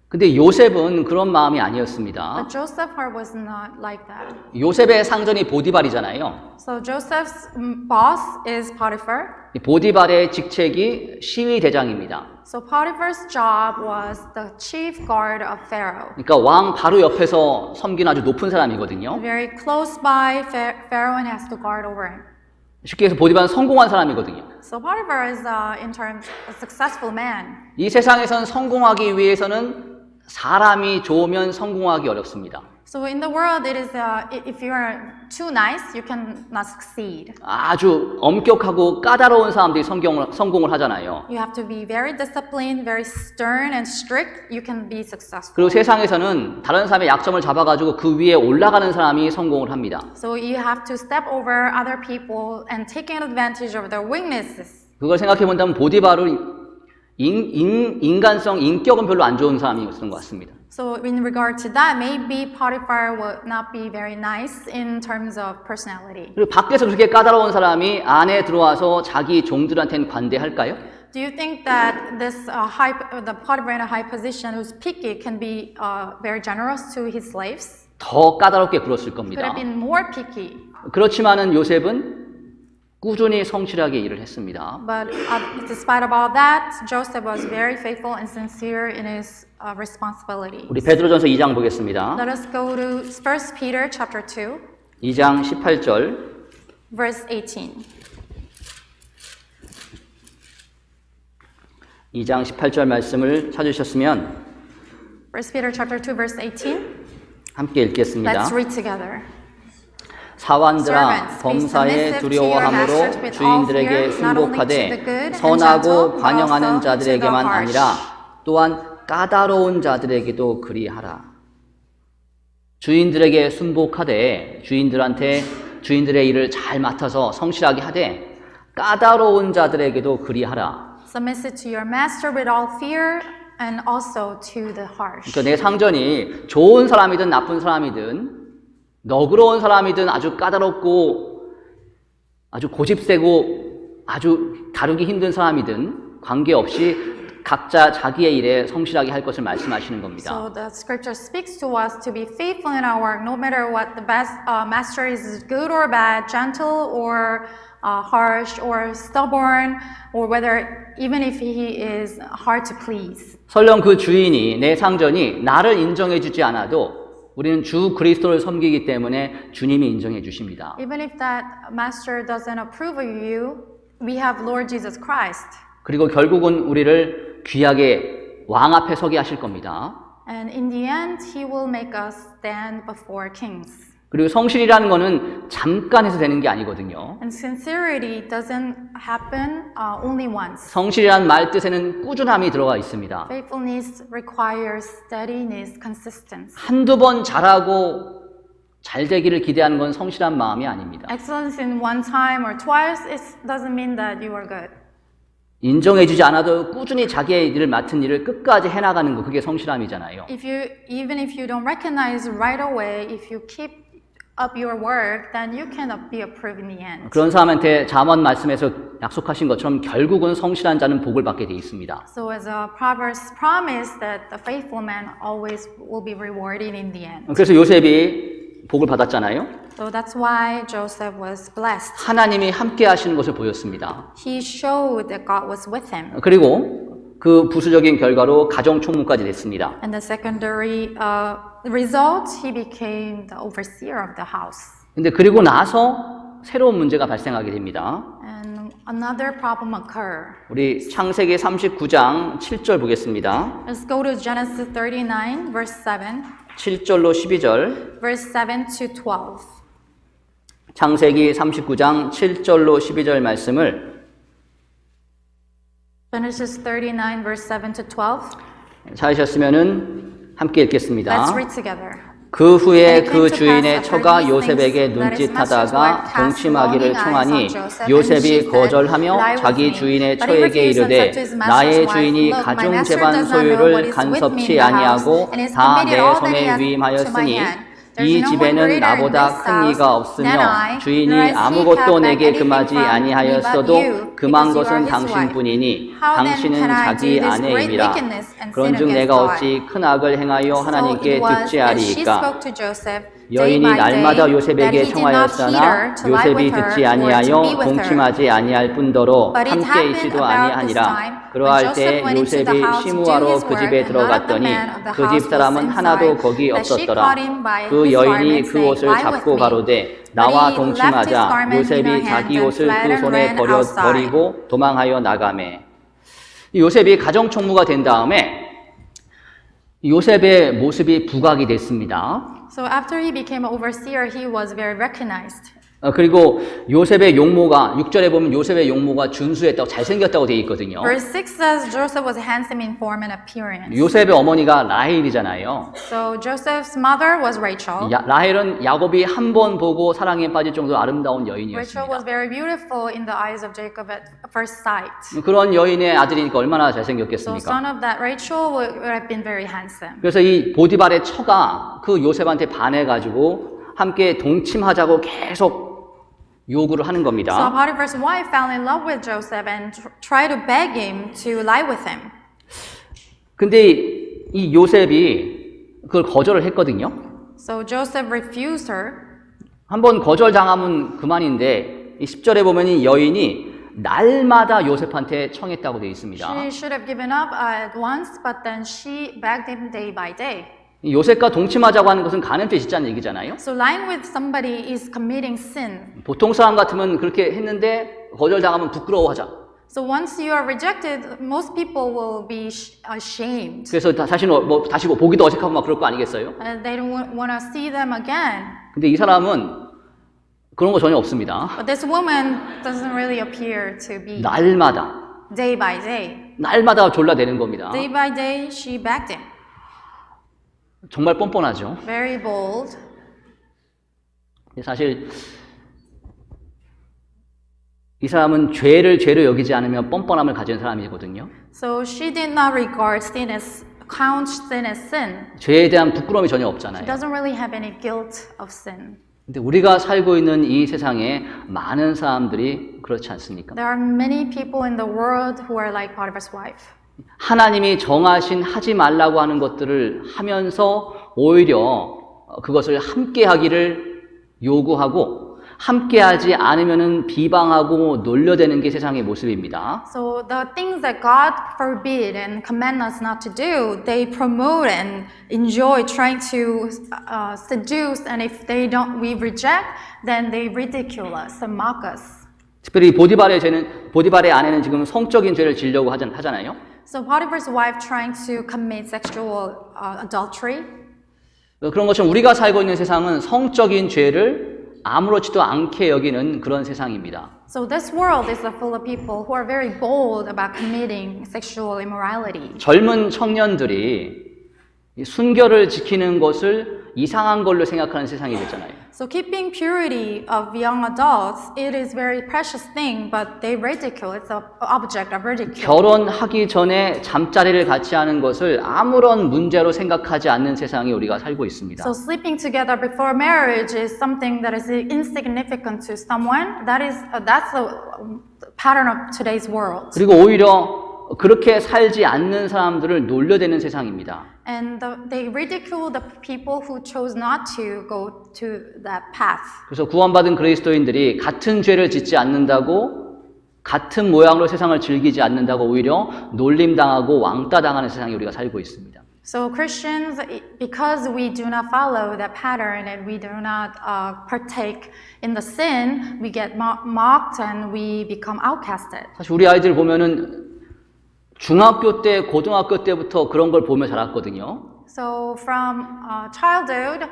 근데 요셉은 그런 마음이 아니었습니다. But Joseph's heart was not like that. 요셉의 상전이 보디발이잖아요. So Joseph's boss is Potiphar. 이 보디발의 직책이 시위 대장입니다. So Potiphar's job was the chief guard of Pharaoh. 그러니까 왕 바로 옆에서 섬기는 아주 높은 사람이거든요. Very close by Pharaoh and has to guard over him. 쉽게 해서 보디발은 성공한 사람이거든요. So Potiphar is in terms a successful man. 이 세상에선 성공하기 위해서는 사람이 좋으면 성공하기 어렵습니다. So in the world, it is if you are too nice, you cannot succeed. 아주 엄격하고 까다로운 사람들이 성공을 하잖아요. You have to be very disciplined, very stern and strict. You can be successful. 그리고 세상에서는 다른 사람의 약점을 잡아가지고 그 위에 올라가는 사람이 성공을 합니다. So you have to step over other people and taking advantage of their weaknesses. 그걸 생각해 본다면 보디발은 인간성, 인격은 별로 안 좋은 사람이었던 것 같습니다. So in regard to that, maybe Potiphar would not be very nice in terms of personality. 그리고 밖에서 그렇게 까다로운 사람이 안에 들어와서 자기 종들한테는 관대할까요? Do you think that the Potiphar in a high position who's picky can be very generous to his slaves? 더 까다롭게 굴었을 Could 겁니다. have been more picky. 그렇지만은 요셉은 꾸준히 성실하게 일을 했습니다. But despite of all that, Joseph was very faithful and sincere in his responsibility. 우리 베드로전서 2장 보겠습니다. Let us go to 1 Peter chapter 2, 2장 18절. verse 18. 2장 18절 말씀을 찾으셨으면 1 Peter chapter 2, verse 18. 함께 읽겠습니다. Let's read together. 사환들아 범사에 두려워함으로 주인들에게 순복하되 선하고 관용하는 자들에게만 아니라 또한 까다로운 자들에게도 그리하라. 주인들에게 순복하되 주인들한테 주인들의 일을 잘 맡아서 성실하게 하되 까다로운 자들에게도 그리하라. Submissive to your master with all fear and also to the harsh. 그러니까 내 상전이 좋은 사람이든 나쁜 사람이든 너그러운 사람이든 아주 까다롭고 아주 고집세고 아주 다루기 힘든 사람이든 관계없이 각자 자기의 일에 성실하게 할 것을 말씀하시는 겁니다. So the scripture speaks to us to be faithful in our work, no matter what the best master is, good or bad, gentle or harsh or stubborn, or whether even if he is hard to please. 설령 그 주인이 내 상전이 나를 인정해주지 않아도 우리는 주 그리스도를 섬기기 때문에 주님이 인정해 주십니다. Even if that master doesn't approve of you, we have Lord Jesus Christ. 그리고 결국은 우리를 귀하게 왕 앞에 서게 하실 겁니다. And in the end, he will make us stand before kings. 그리고 성실이라는 거는 잠깐 해서 되는 게 아니거든요. And sincerity doesn't happen only once. 성실이라는 말 뜻에는 꾸준함이 들어가 있습니다. Faithfulness requires steadiness, consistency. 한두 번 잘하고 잘 되기를 기대하는 건 성실한 마음이 아닙니다. Excellence in one time or twice doesn't mean that you are good. 인정해주지 않아도 꾸준히 자기의 일을 맡은 일을 끝까지 해나가는 거, 그게 성실함이잖아요. Even if you don't recognize right away, if you keep up your work, then you cannot be approved in the end. 그런 사람한테 잠언 말씀에서 약속하신 것처럼 결국은 성실한 자는 복을 받게 돼 있습니다. So as a Proverbs promise that the faithful man always will be rewarded in the end. 그래서 요셉이 복을 받았잖아요. So that's why Joseph was blessed. 하나님이 함께 하시는 것을 보였습니다. He showed that God was with him. 그리고 그 부수적인 결과로 가정 총무까지 됐습니다. And the secondary result, he became the overseer of the house. 근데 그리고 나서 새로운 문제가 발생하게 됩니다. And another problem occurred. 우리 창세기 39장 7절 보겠습니다. Let's go to Genesis 39, verse 7. 7절로 12절. Verse 7 to 12. 창세기 39장 7절로 12절 말씀을 Genesis 39, verse 7 to 12. 찾으셨으면은 함께 읽겠습니다. Let's read together. 그 후에 그 주인의 처가 요셉에게 눈짓하다가 동침하기를 청하니 요셉이 거절하며 자기 주인의 처에게 이르되 나의 주인이 가중 재반 소유를 간섭치 아니하고 다 내 손에 위임하였으니 이 집에는 나보다 큰 이가 없으며 주인이 아무것도 내게 금하지 아니하였어도 금한 것은 당신뿐이니 당신은 자기 아내임이라. 그런즉 내가 어찌 큰 악을 행하여 하나님께 득죄하리이까. 여인이 날마다 요셉에게 청하였으나 요셉이 듣지 아니하여 동침하지 아니할 뿐더러 함께 있지도 아니하니라. 그러할 때 요셉이 시므아로 그 집에 들어갔더니 그 집 사람은 하나도 거기 없었더라. 그 여인이 그 옷을 잡고 가로되 나와 동침하자. 요셉이 자기 옷을 그 손에 버리고 도망하여 나가매. 요셉이 가정총무가 된 다음에 요셉의 모습이 부각이 됐습니다. So after he became an overseer, he was very recognized. 그리고 요셉의 용모가 6절에 보면 요셉의 용모가 준수했다고 잘생겼다고 되어 있거든요. Verse 6 says Joseph was handsome in form and appearance. 요셉의 어머니가 라헬이잖아요. So Joseph's mother was Rachel. 라헬은 야곱이 한 번 보고 사랑에 빠질 정도로 아름다운 Rachel 여인이었습니다. was very beautiful in the eyes of Jacob at first sight. 그런 여인의 아들이니까 얼마나 So 잘생겼겠습니까? son of that Rachel would have been very handsome. 그래서 이 보디발의 처가 그 요셉한테 반해가지고 함께 동침하자고 계속 요구를 하는 So 겁니다. Potiphar's wife fell in love with Joseph and tried to beg him to lie with him. 근데 이 요셉이 그걸 거절을 했거든요. So Joseph refused her. 한번 거절당하면 그만인데 이 10절에 보면 이 여인이 날마다 요셉한테 청했다고 되어 있습니다. She should have given up at once, but then she begged him day by day. 이 요셉과 동침하자고 하는 것은 간음죄 짓자는 얘기잖아요. So lying with somebody is committing sin. 보통 사람 같으면 그렇게 했는데 거절당하면 부끄러워하자. So once you are rejected, most people will be ashamed. 그래서 다시 보기도 어색하고 막 그럴 거 아니겠어요? And they don't want to see them again. 근데 이 사람은 그런 거 전혀 없습니다. But this woman doesn't really appear to be 날마다 day by day. 날마다 졸라대는 겁니다. Day by day, she begged him. 정말 뻔뻔하죠. Very bold. 사실 이 사람은 죄를 죄로 여기지 않으면 뻔뻔함을 가진 사람이거든요. So she did not regard sin as count sin as sin. 죄에 대한 부끄러움이 전혀 She 없잖아요. doesn't really have any guilt of sin. 근데 우리가 살고 있는 이 세상에 많은 사람들이 그렇지 않습니까? There are many people in the world who are like Potiphar's wife. 하나님이 정하신 하지 말라고 하는 것들을 하면서 오히려 그것을 함께 하기를 요구하고 함께 하지 않으면은 비방하고 놀려대는 게 세상의 모습입니다. So the things that God forbid and command us not to do, they promote and enjoy trying to seduce, and if we reject, then they ridicule us and mock us. 특별히 보디발의 아내는 지금 성적인 죄를 지려고 하잖아요. So Potiphar's wife trying to commit sexual adultery. 그런 것처럼 우리가 살고 있는 세상은 성적인 죄를 아무렇지도 않게 여기는 그런 세상입니다. So this world is full of people who are very bold about committing sexual immorality. 젊은 청년들이 이 순결을 지키는 것을 이상한 걸로 생각하는 세상이 됐잖아요. So keeping purity of young adults, it is very precious thing, but they ridicule. It's an object of ridicule. 결혼하기 전에 잠자리를 같이 하는 것을 아무런 문제로 생각하지 않는 세상에 우리가 살고 있습니다. So sleeping together before marriage is something that is insignificant to someone. That's the pattern of today's world. 그리고 오히려 그렇게 살지 않는 사람들을 놀려대는 세상입니다. And they ridicule the people who chose not to go to that path. 그래서 구원받은 그리스도인들이 같은 죄를 짓지 않는다고 같은 모양으로 세상을 즐기지 않는다고 오히려 놀림당하고 왕따당하는 세상에 우리가 살고 있습니다. So Christians, because we do not follow that pattern and we do not partake in the sin, we get mocked and we become outcasted. 사실 우리 아이들 보면은 중학교 때, 고등학교 때부터 그런 걸 보며 자랐거든요. So from childhood,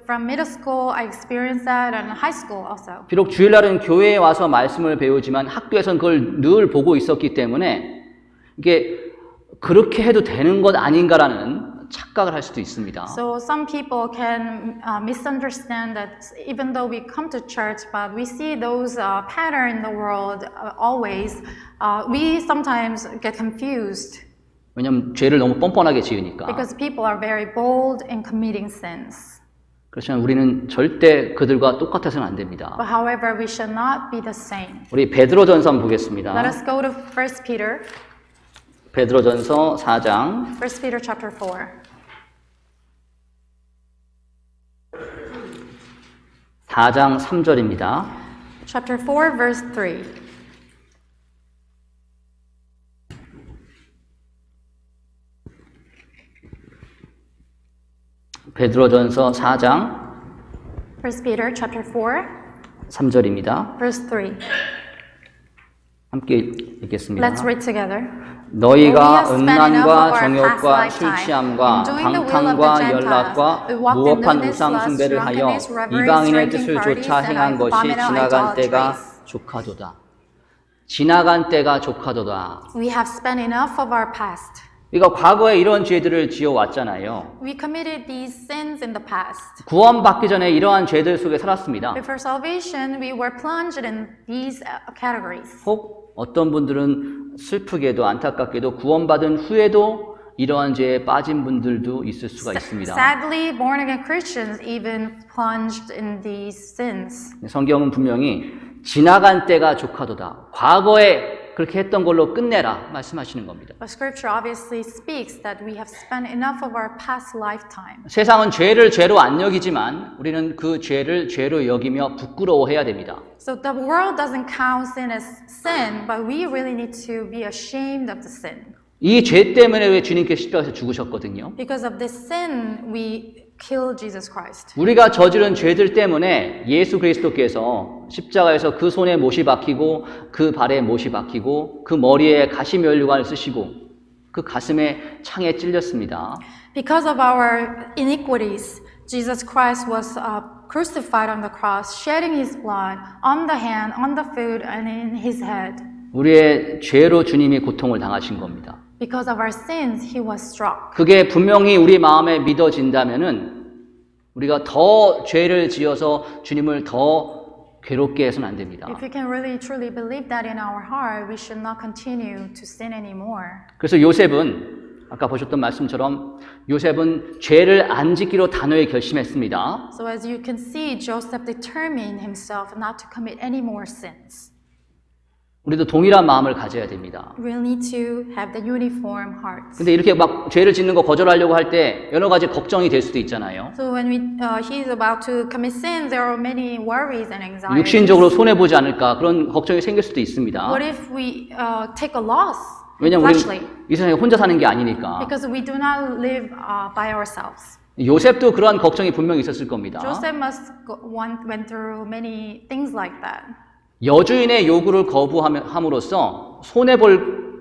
from middle school, I experienced that, and high school also. 비록 주일날은 교회에 와서 말씀을 배우지만 학교에서는 그걸 늘 보고 있었기 때문에 이게 그렇게 해도 되는 것 아닌가라는 착각을 할 수도 있습니다. So some people can misunderstand that even though we come to church, but we see those pattern in the world always. We sometimes get confused 왜냐하면 죄를 너무 뻔뻔하게 지으니까. because people are very bold in committing sins. 그렇지만 우리는 절대 그들과 똑같아서는 안 됩니다. But however, we should not be the same. 우리 베드로전서 한번 보겠습니다. Let us go to 1 Peter. 베드로전서 4장 1 Peter chapter 4. 4장 3절입니다. Chapter 4, verse 3. 베드로전서 4장 1 Peter chapter 4, 3절입니다. verse 3. 함께 읽겠습니다. Let's read together. 너희가 음란과 정욕과 술 취함과 방탕과 연락과 무법한 우상 숭배를 하여 이방인의 뜻을 좇아 행한 것이 지나간 때가 족하도다. 지나간 때가 족하도다. We have spent enough of our past. 우리가 과거에 이런 죄들을 지어왔잖아요. We committed these sins in the past. 구원받기 전에 이러한 죄들 속에 살았습니다. Before salvation, we were plunged in these categories. 혹 어떤 분들은 슬프게도 안타깝게도 구원받은 후에도 이러한 죄에 빠진 분들도 있을 수가 있습니다. Sadly, born-again Christians even plunged in these sins. 성경은 분명히 지나간 때가 족하도다. 과거에 그렇게 했던 걸로 끝내라 말씀하시는 겁니다. But Scripture obviously speaks that we have spent enough of our past lifetime. 세상은 죄를 죄로 안 여기지만 우리는 그 죄를 죄로 여기며 부끄러워해야 됩니다. So the world doesn't count sin as sin, but we really need to be ashamed of the sin. 이 죄 때문에 왜 주님께 십자가에서 죽으셨거든요. Because of this sin, we killed Jesus Christ. 우리가 저지른 죄들 때문에 예수 그리스도께서 십자가에서 그 손에 못이 박히고 그 발에 못이 박히고 그 머리에 가시면류관을 쓰시고 그 가슴에 창에 찔렸습니다. Because of our iniquities, Jesus Christ was crucified on the cross, shedding his blood on the hand, on the foot, and in his head. 우리의 죄로 주님이 고통을 당하신 겁니다. Because of our sins, he was struck. 그게 분명히 우리 마음에 믿어진다면은 우리가 더 죄를 지어서 주님을 더 괴롭게 해서는 안 됩니다. If we can really truly believe that in our heart, we should not continue to sin anymore. 그래서 요셉은 아까 보셨던 말씀처럼 요셉은 죄를 안 짓기로 단호히 결심했습니다. So as you can see, Joseph determined himself not to commit any more sins. 우리도 동일한 마음을 가져야 됩니다. We need to have the uniform hearts. 근데 이렇게 막 죄를 짓는 거 거절하려고 할 때 여러 가지 걱정이 될 수도 있잖아요. So when he's about to commit sins, there are many worries and anxieties. 육신적으로 손해 보지 않을까 그런 걱정이 생길 수도 있습니다. What if we take a loss 왜냐면 fleshly? 우리는 이 세상에 혼자 사는 게 아니니까. Because we do not live by ourselves. 요셉도 그러한 걱정이 분명히 있었을 겁니다. Joseph must went through many things like that. 여주인의 요구를 거부함으로써 손해볼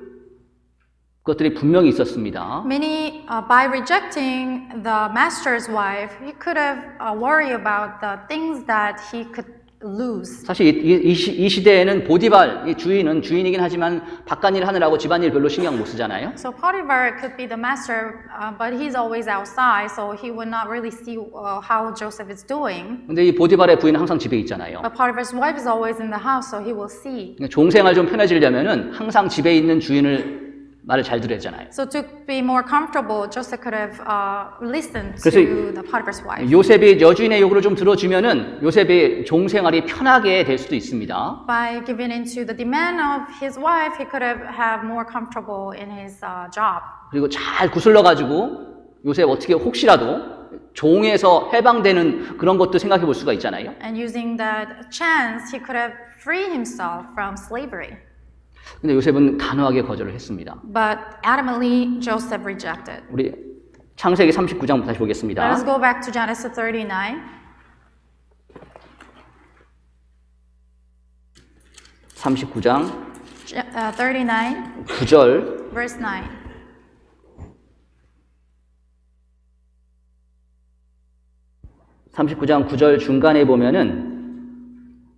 그것들이 분명히 있었습니다. Many, by rejecting the master's wife, he could have worried about the things that he could lose. 사실 이 시대에는 보디발, 이 주인이긴 하지만 바깥일 하느라고 집안일 별로 신경 못 쓰잖아요. So Potiphar could be the master, but he's always outside, so he would not really see how Joseph is doing. 근데 이 보디발의 부인은 항상 집에 있잖아요. But Potiphar's wife is always in the house, so he will see. 종생활 좀 편해지려면은 항상 집에 있는 주인을 말을 잘 들어야 하잖아요. So to be more comfortable, Joseph could have listened 그래서 to the Potiphar's wife. 요셉이 여주인의 요구를 좀 들어주면은 요셉이 종생활이 편하게 될 수도 있습니다. By giving into the demand of his wife, he could have more comfortable in his job. 그리고 잘 구슬러 가지고 요셉 어떻게 혹시라도 종에서 해방되는 그런 것도 생각해 볼 수가 있잖아요. And using that chance, he could have freed himself from slavery. 근데 요셉은 단호하게 거절을 했습니다. But adamantly, Joseph rejected. 우리 창세기 39장 다시 Let 보겠습니다. us go back to Genesis 39. 39장 39, 9절 verse 9. (39장 9절) 중간에 보면은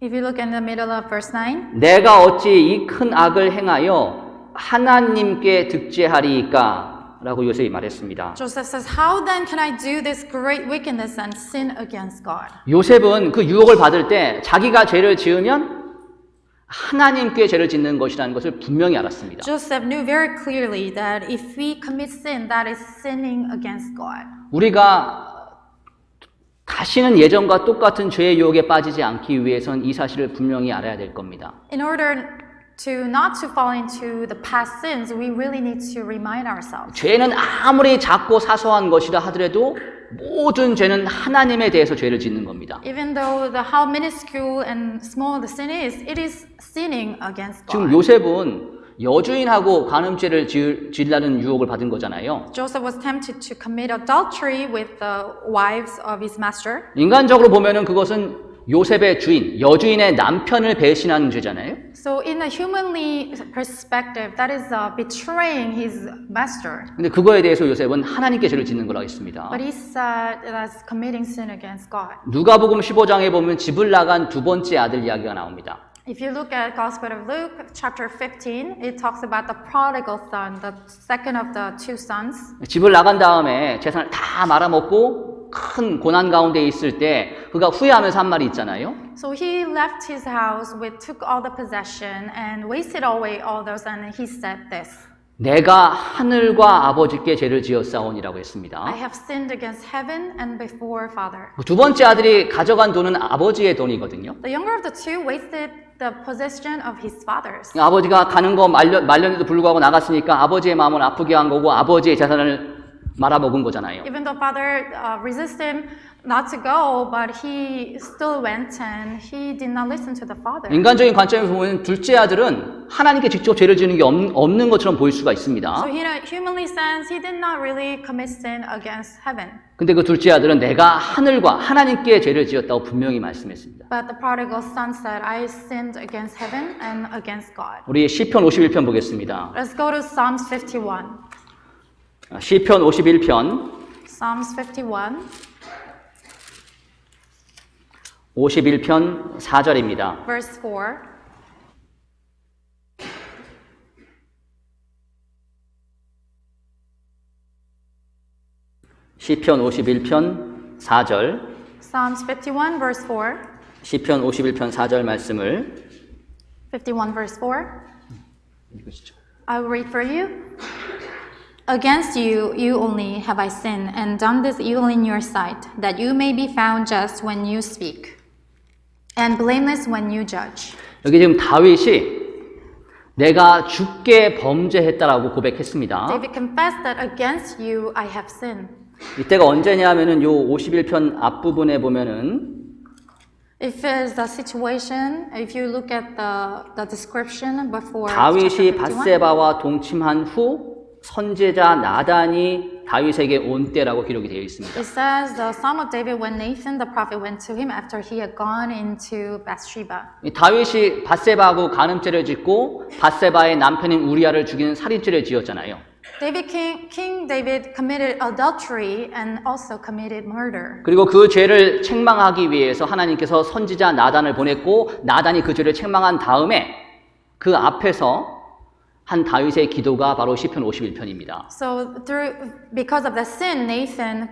If you look in the middle of verse 9, 내가 어찌 이 큰 악을 행하여 하나님께 득죄하리이까 라고 요셉이 말했습니다. Joseph says, How then can I do this great wickedness and sin against God? 요셉은 그 유혹을 받을 때 자기가 죄를 지으면 하나님께 죄를 짓는 것이라는 것을 분명히 알았습니다. Joseph knew very clearly that if we commit sin, that is sinning against God. 우리가 다시는 예전과 똑같은 죄의 유혹에 빠지지 않기 위해선 이 사실을 분명히 알아야 될 겁니다. In order to not to fall into the past sins, we really need to remind ourselves. 죄는 아무리 작고 사소한 것이라 하더라도 모든 죄는 하나님에 대해서 죄를 짓는 겁니다. Even though how minuscule and small the sin is, it is sinning against 지금 God. 요셉은 여주인하고 간음죄를 지으려는 유혹을 받은 거잖아요. Joseph was tempted to commit adultery with the wives of his master. 인간적으로 보면은 그것은 요셉의 주인, 여주인의 남편을 배신하는 죄잖아요. So in a humanly perspective, that is betraying his master. 근데 그거에 대해서 요셉은 하나님께 죄를 짓는 거라고 했습니다. But he said that's committing sin against God. 누가복음 15장에 보면 집을 나간 두 번째 아들 이야기가 나옵니다. If you look at Gospel of Luke, chapter 15, it talks about the prodigal son, the second of the two sons. 집을 나간 다음에 재산을 다 말아먹고 큰 고난 가운데 있을 때 그가 후회하면서 한 말이 있잖아요. So he left his house, took all the possession, and wasted away all those, and he said this. 내가 하늘과 아버지께 죄를 지었사오니라고 했습니다. I have sinned against heaven and before Father. 두 번째 아들이 가져간 돈은 아버지의 돈이거든요. The younger of the two wasted the possession of his father's. 아버지가 가는 거 말렸는데도 불구하고 나갔으니까 아버지의 마음을 아프게 한 거고 아버지의 재산을 말아먹은 거잖아요. Even though father resisted him not to go, but he still went and he did not listen to the father. 인간적인 관점에서 보면 둘째 아들은 하나님께 직접 죄를 지는 게 없는 것처럼 보일 수가 있습니다. So in a humanly sense, he did not really commit sin against heaven. 근데 그 둘째 아들은 내가 하늘과 하나님께 죄를 지었다고 분명히 말씀했습니다. But the prodigal son said, I sinned against heaven and against God. 우리 시편 51편 보겠습니다. Let's go to Psalms 51. 시편 51편 Psalms 51, 51편 4절입니다. verse 4. 시편 51편 4절 Psalms 51, verse 4. 시편 51편 4절 말씀을 51, verse 4. 읽으시죠. I will read for you. Against you, you only have I sinned and done this evil in your sight, that you may be found just when you speak, and blameless when you judge. 여기 지금 다윗이 내가 주께 범죄했다라고 고백했습니다. David confessed that against you I have sinned. 이때가 언제냐 하면은 요 51편 앞부분에 보면은 If it's the situation, if you look at the description before 다윗이 chapter 51, 밧세바와 동침한 후 선제자 나단이 다윗에게 온 때라고 기록이 되어 있습니다. it says the Psalm of David when Nathan the prophet went to him after he had gone into Bathsheba. 이 다윗이 밧세바하고 간음죄를 짓고 밧세바의 남편인 우리아를 죽이는 살인죄를 지었잖아요. King David committed adultery and also committed murder. 그리고 그 죄를 책망하기 위해서 하나님께서 선지자 나단을 보냈고 나단이 그 죄를 책망한 다음에 그 앞에서 한 다윗의 기도가 바로 시편 51편입니다. So because of the sin,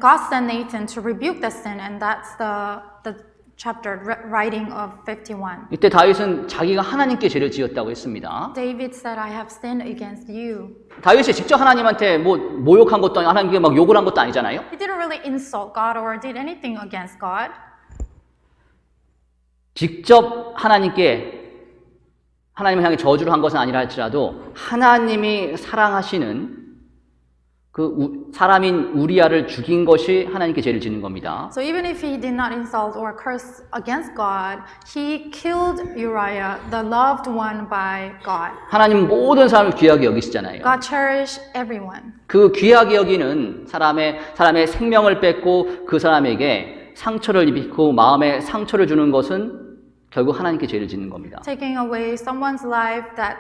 God sent Nathan to rebuke the sin, and that's the chapter writing of 51. 이때 다윗은 자기가 하나님께 죄를 지었다고 했습니다. David said, I have sinned against you. 다윗이 직접 하나님한테 뭐 모욕한 것도 아니고 하나님께 막 욕을 한 것도 아니잖아요. He didn't really insult God or did anything against God. 직접 하나님을 향해 저주를 한 것은 아니라 할지라도 하나님이 사랑하시는 그 사람인 우리아를 죽인 것이 하나님께 죄를 짓는 겁니다. So even if he did not insult or curse against God, he killed Uriah, the loved one by God. 하나님 모든 사람을 귀하게 여기시잖아요. God cherished everyone. 그 귀하게 여기는 사람의 생명을 뺏고 그 사람에게 상처를 입히고 마음에 상처를 주는 것은 결국 하나님께 죄를 짓는 겁니다. Taking away someone's life that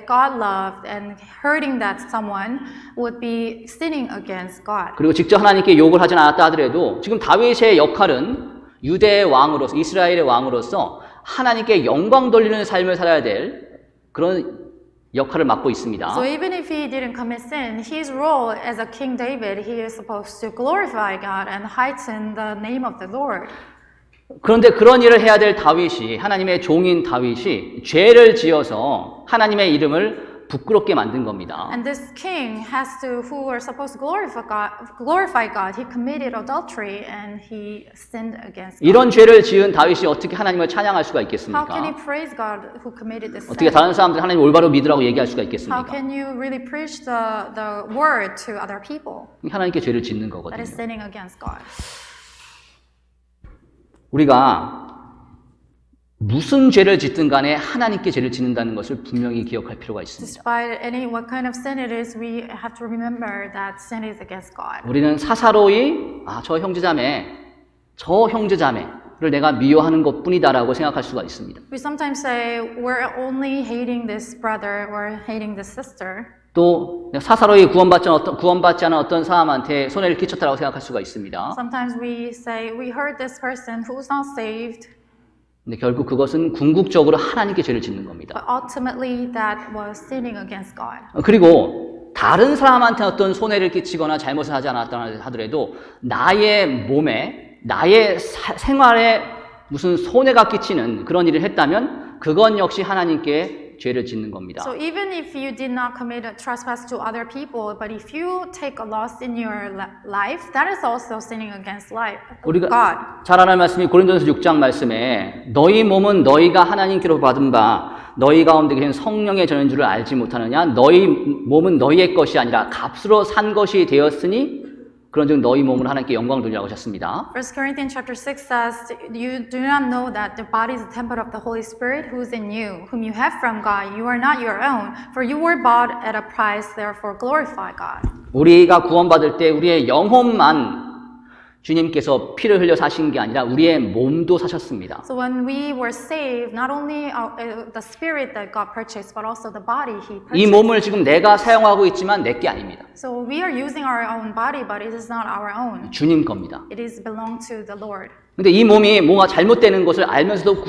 God loved and hurting that someone would be sinning against God. 그리고 직접 하나님께 욕을 하진 않았다 하더라도 지금 다윗의 역할은 유대의 왕으로서 이스라엘의 왕으로서 하나님께 영광 돌리는 삶을 살아야 될 그런 역할을 맡고 있습니다. So even if he didn't commit sin, his role as a King David, he is supposed to glorify God and heighten the name of the Lord. 그런데 그런 일을 해야 될 다윗이 하나님의 종인 다윗이 죄를 지어서 하나님의 이름을 부끄럽게 만든 겁니다. And this king who were supposed to glorify God, he committed adultery and he sinned against God. 이런 죄를 지은 다윗이 어떻게 하나님을 찬양할 수가 How can he 있겠습니까? praise God who committed this 어떻게 sin? 다른 사람들 하나님 올바로 믿으라고 얘기할 수가 How 있겠습니까? can you really preach the word to other people? 하나님께 죄를 짓는 That 거거든요. is sinning against God. 우리가 무슨 죄를 짓든 간에 하나님께 죄를 짓는다는 것을 분명히 기억할 필요가 있습니다. Despite what kind of sin it is, we have to remember that sin is against God. 우리는 사사로이 저 형제자매를 내가 미워하는 것뿐이다라고 생각할 수가 있습니다. We sometimes say we're only hating this brother or hating this sister. 또 사사로이 구원받지 않은 어떤 사람한테 손해를 끼쳤다라고 생각할 수가 있습니다. Sometimes we say we hurt this person who's not saved. 근데 결국 그것은 궁극적으로 하나님께 죄를 짓는 겁니다. But ultimately that was sinning against God. 그리고 다른 사람한테 어떤 손해를 끼치거나 잘못을 하지 않았다 하더라도 나의 몸에, 나의 생활에 무슨 손해가 끼치는 그런 일을 했다면 그건 역시 하나님께 죄를 짓는 겁니다. So even if you did not commit a trespass to other people, but if you take a loss in your life, that is also sinning against 우리가 God. 잘 아는 말씀이 고린도전서 6장 말씀에 너희 몸은 너희가 하나님께로 받은 바 너희 가운데 계신 성령의 전인 줄을 알지 못하느냐? 너희 몸은 너희의 것이 아니라 값으로 산 것이 되었으니 그런즉 너희 몸을 하나님께 영광 돌리라고 하셨습니다. 1 Corinthians chapter 6 says, You do not know that the body is the temple of the Holy Spirit who is in you, whom you have from God. You are not your own, for you were bought at a price, therefore glorify God. 우리가 구원받을 때 우리의 영혼만 주님께서 피를 흘려 사신 게 아니라 우리의 몸도 사셨습니다. So when we were saved, not only the spirit that God purchased, but also the body He 이 purchased. 몸을 지금 내가 사용하고 있지만 내 게 아닙니다. So we are using our own body, but it is not our own. 주님 겁니다. It is belong to the Lord. 근데 이 몸이 뭔가 잘못되는 것을 알면서도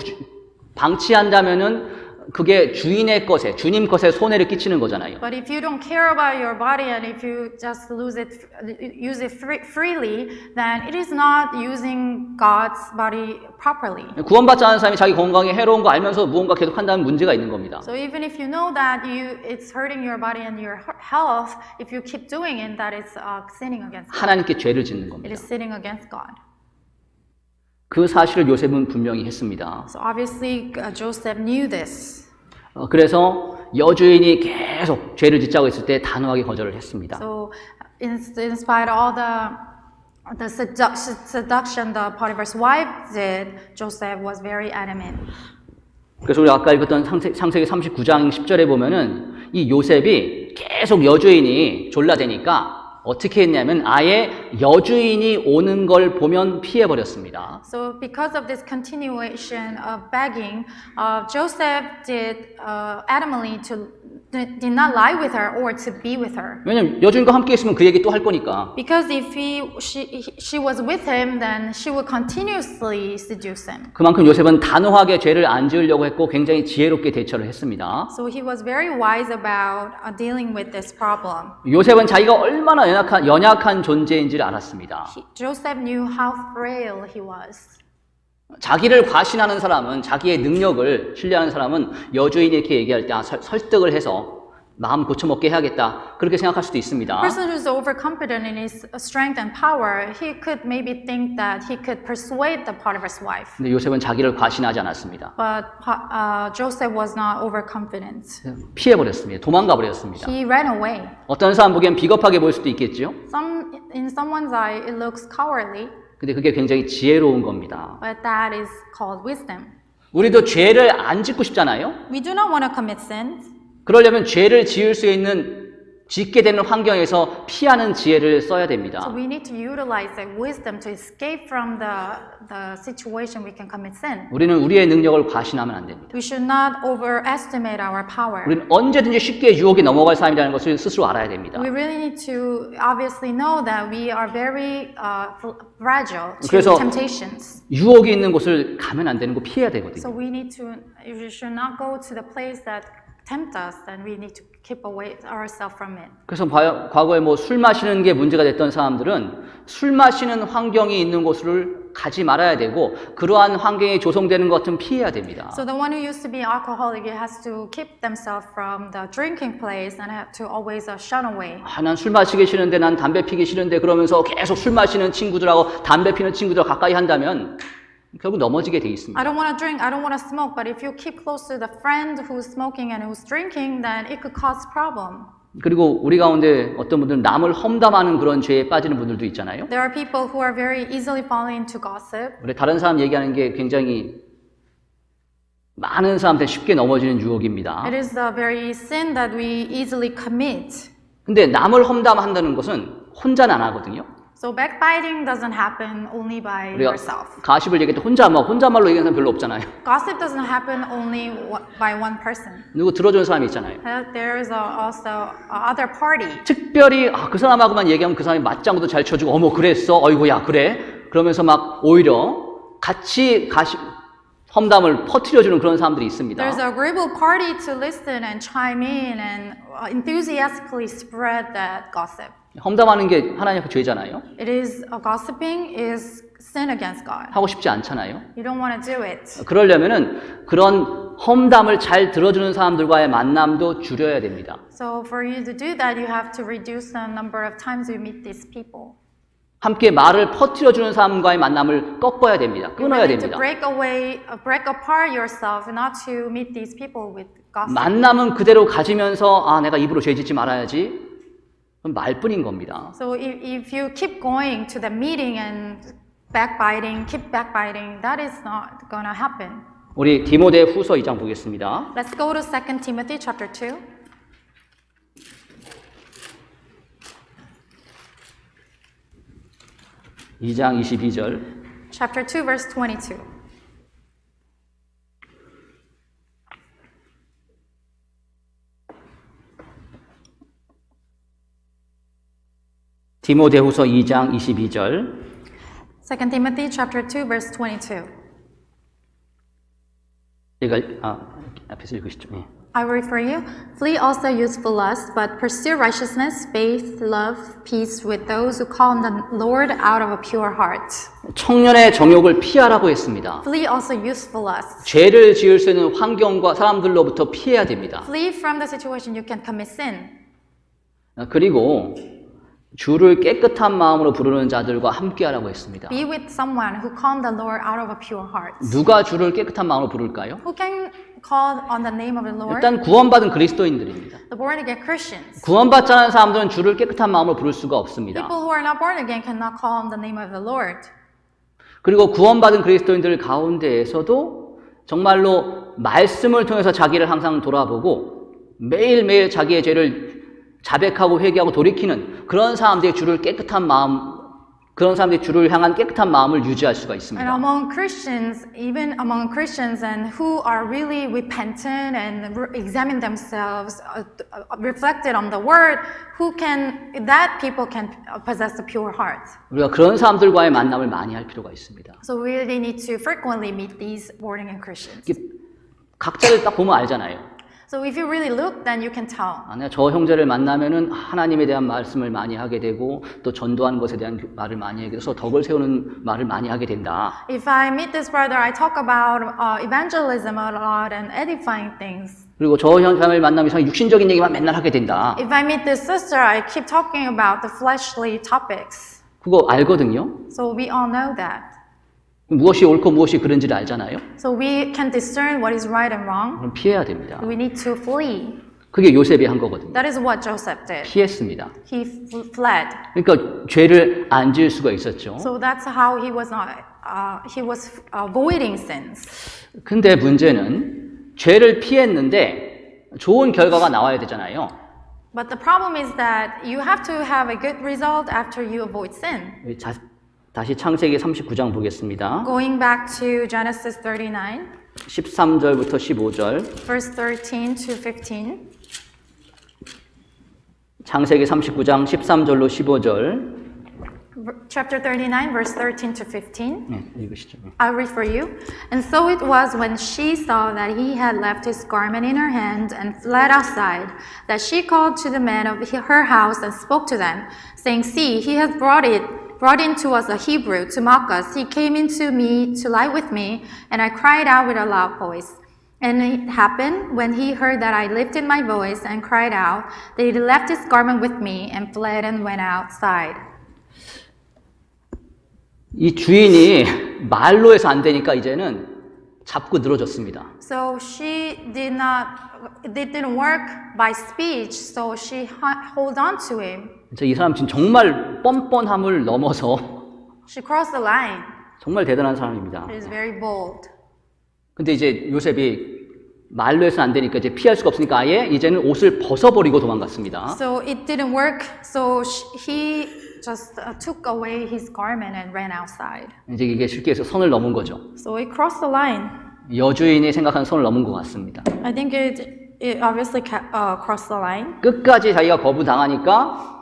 방치한다면은 그게 주인의 것에, 주님 것에 손해를 끼치는 거잖아요. But if you don't care about your body and if you just use it freely, then it is not using God's body properly. 구원받지 않은 사람이 자기 건강에 해로운 거 알면서 무언가 계속 한다면 문제가 있는 겁니다. So even if you know that it's hurting your body and your health, if you keep doing it, that is sinning against God. 하나님께 죄를 짓는 It 겁니다. is sinning against God. 그 사실을 요셉은 분명히 했습니다. So obviously Joseph knew this. 그래서 여주인이 계속 죄를 짓자고 했을 때 단호하게 거절을 했습니다. So in spite of all the seduction the Potiphar's wife did, Joseph was very adamant. 그래서 우리 아까 읽었던 창세기 39장 10절에 보면은 이 요셉이 계속 여주인이 졸라대니까 어떻게 했냐면 아예 여주인이 오는 걸 보면 피해버렸습니다. So because of this continuation of begging, Joseph did adamantly to did not lie with her or to be with her. 왜냐면 여주인과 함께 있으면 그 얘기 또 할 거니까. Because if she was with him, then she would continuously seduce him. 그만큼 요셉은 단호하게 죄를 안 지으려고 했고 굉장히 지혜롭게 대처를 했습니다. So he was very wise about dealing with this problem. 요셉은 자기가 얼마나 연약한 존재인지를 알았습니다. Joseph knew how frail he was. 자기를 과신하는 사람은, 자기의 능력을 신뢰하는 사람은 여주인이 이렇게 얘기할 때 설득을 해서 마음 고쳐먹게 해야겠다, 그렇게 생각할 수도 있습니다. A person who's overconfident in his strength and power, he could maybe think that he could persuade the Potiphar's wife. 근데 요셉은 자기를 과신하지 않았습니다. But Joseph was not overconfident. 피해버렸습니다. 도망가 버렸습니다. He ran away. 어떤 사람 보기엔 비겁하게 보일 수도 있겠죠. In someone's eye, it looks cowardly. 근데 그게 굉장히 지혜로운 겁니다. But that is called wisdom. 우리도 죄를 안 짓고 싶잖아요. We do not want to commit sins. 그러려면 죄를 지을 수 있는, 짓게 되는 환경에서 피하는 지혜를 써야 됩니다. So we need to utilize that wisdom to escape from the situation we can commit sin. 우리는 우리의 능력을 과신하면 안 됩니다. We should not overestimate our power. 우리는 언제든지 쉽게 유혹에 넘어갈 사람이라는 것을 스스로 알아야 됩니다. We really need to obviously know that we are very fragile to 그래서 temptations. 유혹이 있는 곳을 가면 안 되는 거 피해야 되거든요. So we should not go to the place that tempt us, and we need to keep away ourselves from it. 그래서 과거에 술 마시는 게 문제가 됐던 사람들은 술 마시는 환경이 있는 곳을 가지 말아야 되고, 그러한 환경이 조성되는 것은 피해야 됩니다. So the one who used to be alcoholic has to keep themselves from the drinking place and have to always shun away. 난 술 마시기 싫은데, 난 담배 피기 싫은데, 그러면서 계속 술 마시는 친구들하고 담배 피는 친구들하고 가까이 한다면 결국 넘어지게 돼 있습니다. I don't want to drink, I don't want to smoke, but if you keep close to the friend who's smoking and who's drinking, then it could cause problem. 그리고 우리 가운데 어떤 분들은 남을 험담하는 그런 죄에 빠지는 분들도 있잖아요. There are people who are very easily falling into gossip. 우리 다른 사람 얘기하는 게 굉장히 많은 사람한테 쉽게 넘어지는 유혹입니다. It is the very sin that we easily commit. 근데 남을 험담한다는 것은 혼자는 안 하거든요. So backbiting doesn't happen only by 우리가 yourself. 가십을 얘기할 때 혼자말로 얘기하는 사람 별로 없잖아요. Gossip doesn't happen only by one person. 누구 들어주는 사람이 있잖아요. There is also other party. 특별히 그 사람하고만 얘기하면 그 사람이 맞장구도 잘 쳐주고, 어머 그랬어, 어이구 야 그래, 그러면서 막 오히려 같이 험담을 퍼뜨려주는 그런 사람들이 있습니다. There's an agreeable party to listen and chime in and enthusiastically spread that gossip. 험담하는 게 하나님 앞에 죄잖아요. It is gossiping is sin against God. 하고 싶지 않잖아요. You don't want to do it. 그러려면은 그런 험담을 잘 들어주는 사람들과의 만남도 줄여야 됩니다. So for you to do that, you have to reduce the number of times you meet these people. 함께 말을 퍼뜨려주는 사람과의 만남을 꺾어야 됩니다. You 끊어야 need to 됩니다. break apart yourself not to meet these people with gossip. 만남은 그대로 가지면서 내가 입으로 죄 짓지 말아야지, 그건 말뿐인 겁니다. So if you keep going to the meeting and keep backbiting, that is not going to happen. 우리 디모데 후서 2장 보겠습니다. Let's go to 2 Timothy chapter 2. (2장 22절) Chapter 2, verse 22. 디모데후서 2장 22절 2 Timothy chapter 2, verse 22. 앞에서 읽으시죠. 예. I will refer you. Flee also youthful lust, but pursue righteousness, faith, love, peace with those who call on the Lord out of a pure heart. 청년의 정욕을 피하라고 했습니다. Flee also youthful lust. 죄를 지을 수 있는 환경과 사람들로부터 피해야 됩니다. Flee from the situation you can commit sin. 그리고 주를 깨끗한 마음으로 부르는 자들과 함께하라고 했습니다. Be with someone who call on the Lord out of a pure heart. 누가 주를 깨끗한 마음으로 부를까요? Who can call on the name of the Lord? 일단 구원받은 그리스도인들입니다. The born again Christians. 구원받지 않은 사람들은 주를 깨끗한 마음으로 부를 수가 없습니다. People who are not born again cannot call on the name of the Lord. 그리고 구원받은 그리스도인들 가운데에서도 정말로 말씀을 통해서 자기를 항상 돌아보고 매일매일 자기의 죄를 자백하고 회개하고 돌이키는 그런 사람들이 주를 깨끗한 마음으로 그런 사람들이 주를 향한 깨끗한 마음을 유지할 수가 And 있습니다. among Christians, even among Christians and who are really repentant and examine themselves, reflected on the word, that people can possess a pure heart. 우리가 그런 사람들과의 만남을 많이 할 필요가 있습니다. So we really need to frequently meet these born-again Christians. 이게 각자를 딱 보면 알잖아요. So if you really look, then you can tell. 내가 저 형제를 만나면은 하나님에 대한 말씀을 많이 하게 되고 또 전도하는 것에 대한 말을 많이 하게 돼서 덕을 세우는 말을 많이 하게 된다. If I meet this brother, I talk about evangelism a lot and edifying things. 그리고 저 형제를 만나면 이상 육신적인 얘기만 맨날 하게 된다. If I meet this sister, I keep talking about the fleshly topics. 그거 알거든요. So we all know that. 무엇이 옳고 무엇이 그른지를 알잖아요. So we can discern what is right and wrong. 그럼 피해야 됩니다. We need to flee. 그게 요셉이 한 거거든요. That is what Joseph did. 피했습니다. He fled. 그러니까 죄를 안 지을 수가 있었죠. So that's how he was avoiding sins. 근데 문제는 죄를 피했는데 좋은 결과가 나와야 되잖아요. But the problem is that you have to have a good result after you avoid sin. 다시 창세기 39장 보겠습니다. Going back to Genesis 39, 13절부터 15절. verse 13 to 15. 창세기 39장 13절로 15절. Chapter 39, verse 13 to 15. 네, 읽으시죠. I'll read for you. And so it was when she saw that he had left his garment in her hand and fled outside, that she called to the men of her house and spoke to them, saying, See, he has brought in to us a Hebrew to mock us. He came into me to lie with me, and I cried out with a loud voice. And it happened, when he heard that I lifted my voice and cried out, that he left his garment with me and fled and went outside. 이 주인이 말로 해서 안 되니까 이제는 잡고 늘어졌습니다. So it didn't work by speech, so she hold on to him. 이 사람 지금 정말 뻔뻔함을 넘어서 She crossed the line. 정말 대단한 사람입니다. She is very bold. 근데 이제 요셉이 말로 해서 안 되니까 이제 피할 수가 없으니까 아예 이제는 옷을 벗어버리고 도망갔습니다. So it didn't work, so he just took away his garment and ran outside. 이제 이게 쉽게 해서 선을 넘은 거죠. So he crossed the line. 여주인이 생각하는 선을 넘은 것 같습니다. I think it obviously crossed the line. 끝까지 자기가 거부당하니까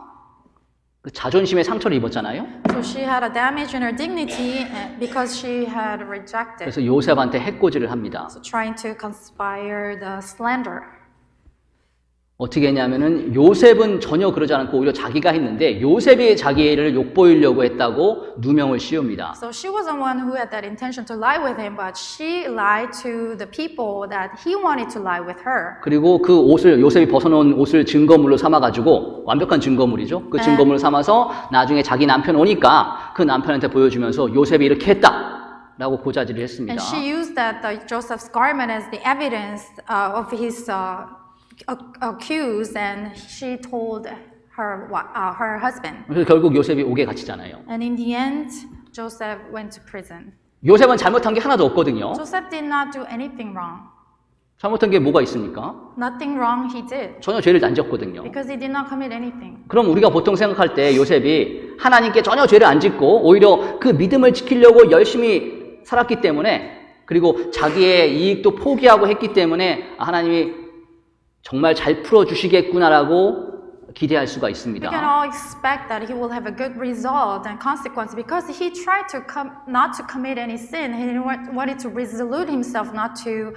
그 자존심에 상처를 입었잖아요. So she had a damage in her dignity because she had rejected. 그래서 요셉한테 해코지를 합니다. So trying to conspire the slander. 어떻게 했냐면은 요셉은 전혀 그러지 않고 오히려 자기가 했는데 요셉이 자기를 욕보이려고 했다고 누명을 씌웁니다. So she wasn't one who had that intention to lie with him, but she lied to the people that he wanted to lie with her. 그리고 그 옷을 요셉이 벗어놓은 옷을 증거물로 삼아가지고 완벽한 증거물이죠. 그 증거물을 삼아서 나중에 자기 남편 오니까 그 남편한테 보여주면서 요셉이 이렇게 했다라고 고자질을 했습니다. And she used that Joseph's garment as the evidence of his accused, and she told her husband. 그래서 결국 요셉이 옥에 갇히잖아요. And in the end, Joseph went to prison. 요셉은 잘못한 게 하나도 없거든요. Joseph did not do anything wrong. 잘못한 게 뭐가 있습니까? Nothing wrong he did. 전혀 죄를 안 졌거든요. Because he did not commit anything. 그럼 우리가 보통 생각할 때 요셉이 하나님께 전혀 죄를 안 짓고 오히려 그 믿음을 지키려고 열심히 살았기 때문에 그리고 자기의 이익도 포기하고 했기 때문에 하나님이 정말 잘 풀어주시겠구나라고 기대할 수가 있습니다. We can all expect that he will have a good result and consequence because he tried to not to commit any sin. He wanted to resolute himself not to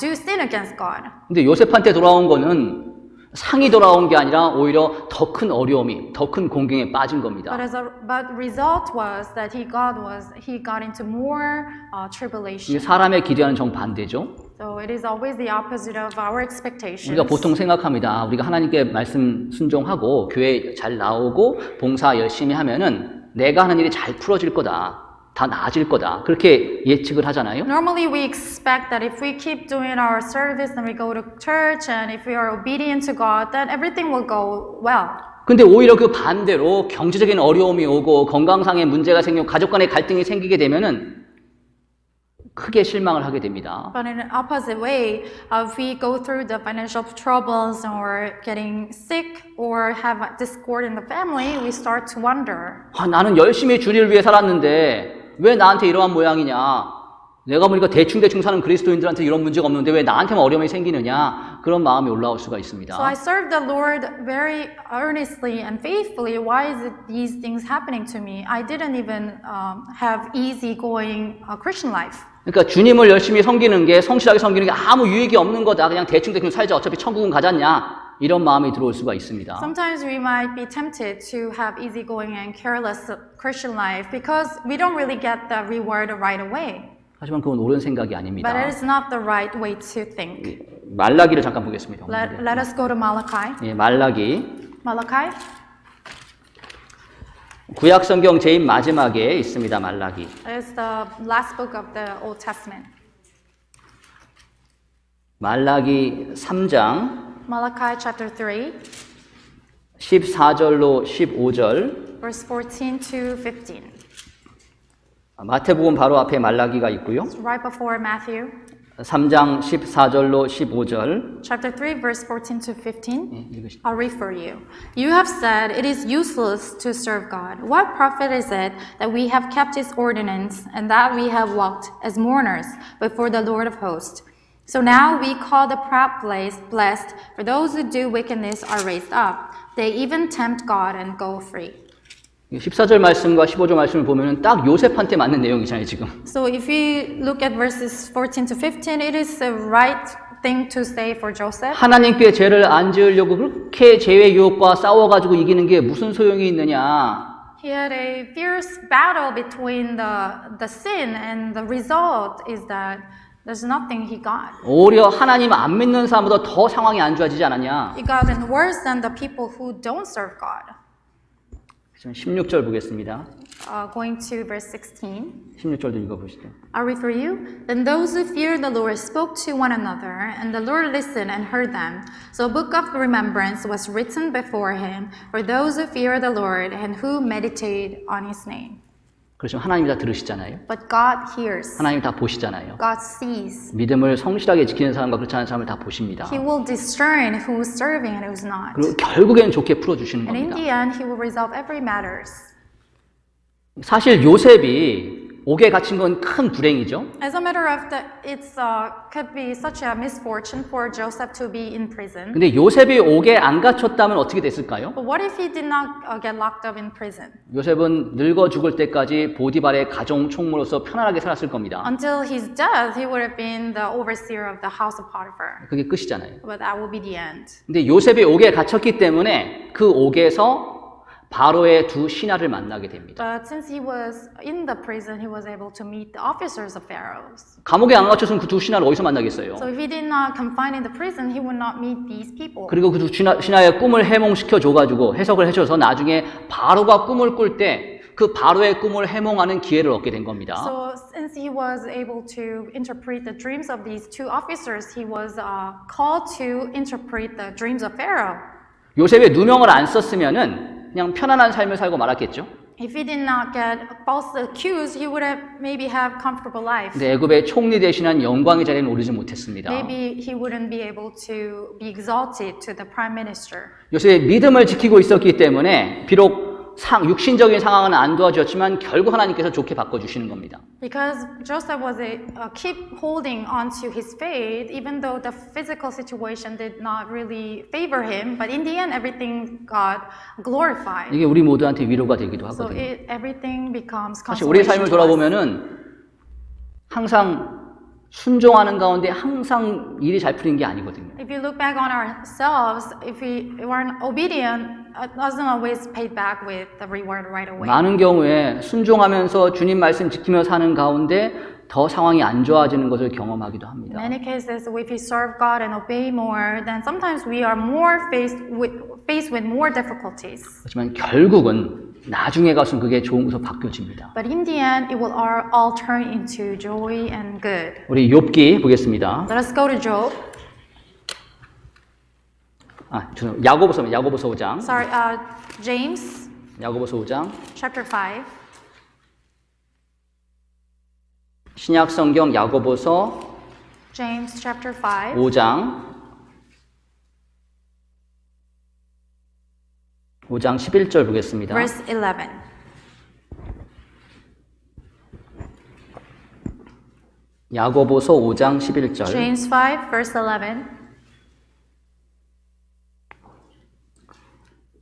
do sin against God. 근데 요셉한테 돌아온 거는 상이 돌아온 게 아니라 오히려 더 큰 어려움이, 더 큰 공경에 빠진 겁니다. But result was that he got into more tribulation. 이게 사람의 기대와는 정반대죠. So it is always the opposite of our expectations. 우리가 보통 생각합니다. 우리가 하나님께 말씀 순종하고 교회 잘 나오고 봉사 열심히 하면은 내가 하는 일이 잘 풀어질 거다. 다 나아질 거다. 그렇게 예측을 하잖아요. Normally we expect that if we keep doing our service and we go to church and if we are obedient to God, then everything will go well. 근데 오히려 그 반대로 경제적인 어려움이 오고 건강상의 문제가 생기고 가족 간의 갈등이 생기게 되면은 크게 실망을 하게 됩니다. But in an opposite way, if we go through the financial troubles or getting sick or have a discord in the family, we start to wonder. 나는 열심히 주님을 위해 살았는데 왜 나한테 이러한 모양이냐? 내가 보니까 대충 사는 그리스도인들한테 이런 문제가 없는데 왜 나한테만 어려움이 생기느냐? 그런 마음이 올라올 수가 있습니다. So I serve the Lord very earnestly and faithfully. Why is it these things happening to me? I didn't even have easygoing Christian life. 그러니까 주님을 열심히 섬기는 게 성실하게 섬기는 게 아무 유익이 없는 거다. 그냥 대충 살자. 어차피 천국은 가잖냐. 이런 마음이 들어올 수가 있습니다. Sometimes we might be tempted to have easygoing and careless Christian life because we don't really get the reward right away. 하지만 그건 옳은 생각이 아닙니다. But it is not the right way to think. 말라기를 잠깐 보겠습니다. Let us go to Malachi. 예, 말라기. Malachi. 구약 성경 제일 마지막에 있습니다. 말라기. It's the last book of the Old Testament. 말라기 3장 Malachi chapter 3, 14절로 15절. verse 14 to 15. 마태복음 바로 앞에 말라기가 있고요. It's right before Matthew. 3장 14절로 15절. Chapter 3, verse 14 to 15. 읽으시죠. I'll read for you. You have said it is useless to serve God. What profit is it that we have kept his ordinance and that we have walked as mourners before the Lord of hosts? So now we call the proud place blessed, for those who do wickedness are raised up. They even tempt God and go free. 14절 말씀과 15절 말씀을 보면 딱 요셉한테 맞는 내용이잖아요, 지금. So if we look at verses 14 to 15, it is the right thing to say for Joseph. 하나님께 죄를 안 지으려고 그렇게 죄의 유혹과 싸워가지고 이기는 게 무슨 소용이 있느냐. He had a fierce battle between the sin, and the result is that there's nothing he got. 오히려 하나님 안 믿는 사람보다 더 상황이 안 좋아지지 않았냐. It got even worse than the people who don't serve God. 16절 보겠습니다. Going to verse 16. 16절도 읽어보시죠. I'll read for you. Then those who feared the Lord spoke to one another, and the Lord listened and heard them. So a book of remembrance was written before him for those who fear the Lord and who meditate on his name. 그렇죠. 하나님이 다 들으시잖아요. But God hears. 하나님 다 보시잖아요. God sees. 믿음을 성실하게 지키는 사람과 그렇지 않은 사람을 다 보십니다. He will discern who's serving and who's not. 그리고 결국에는 좋게 풀어주시는 And in 겁니다. the end, he will resolve every matters. 사실 요셉이 옥에 갇힌 건 큰 불행이죠. As a matter of fact, it's could be such a misfortune for Joseph to be in prison. 근데 요셉이 옥에 안 갇혔다면 어떻게 됐을까요? But what if he did not get locked up in prison? 요셉은 늙어 죽을 때까지 보디발의 가정 총무로서 편안하게 살았을 겁니다. Until his death, he would have been the overseer of the house of Potiphar. 그게 끝이잖아요. But that will be the end. 근데 요셉이 옥에 갇혔기 때문에 그 옥에서 바로의 두 신하를 만나게 됩니다. But since he was in the prison, he was able to meet the officers of Pharaoh. 감옥에 안 갇혔으면 그 두 신하를 어디서 만나겠어요? So if he did not confine in the prison, he would not meet these people. 그리고 그 두 신하의 꿈을 해몽시켜 줘가지고 해석을 해줘서 나중에 바로가 꿈을 꿀 때 그 바로의 꿈을 해몽하는 기회를 얻게 된 겁니다. So since he was able to interpret the dreams of these two officers, he was called to interpret the dreams of Pharaoh. 요셉의 누명을 안 썼으면은 그냥 편안한 삶을 살고 말았겠죠. If he did not get falsely accused, he would have maybe have comfortable life. 근데 애굽의 총리 대신한 영광의 자리에는 오르지 못했습니다. Maybe he wouldn't be able to be exalted to the prime minister. 요셉의 믿음을 지키고 있었기 때문에 비록 육신적인 상황은 안 도와주었지만 결국 하나님께서 좋게 바꿔주시는 겁니다. Because Joseph was keep holding on to his faith, even though the physical situation did not really favor him, but in the end, everything got glorified. 이게 우리 모두한테 위로가 되기도 So 하거든요. everything becomes 사실 우리의 consolation 삶을 to us. 돌아보면은 항상 순종하는 가운데 항상 일이 잘 풀리는 게 아니거든요. If you look back on ourselves, if we weren't obedient, it doesn't always pay back with the reward right away. 많은 경우에 순종하면서 주님 말씀 지키며 사는 가운데 더 상황이 안 좋아지는 것을 경험하기도 In 합니다. many cases, if we serve God and obey more, then sometimes we are more faced with more difficulties. 하지만 결국은 나중에 가서는 그게 좋은 것으로 바뀌어집니다. But in the end, it will all turn into joy and good. 우리 욥기 보겠습니다. Let us go to Job. 야고보서 5장. Sorry, James, 야고보서 5장. chapter 5. 신약 성경 야고보서 James chapter 5, 5장 11절 보겠습니다. verse 11. 야고보서 5장 11절. James 5, verse 11.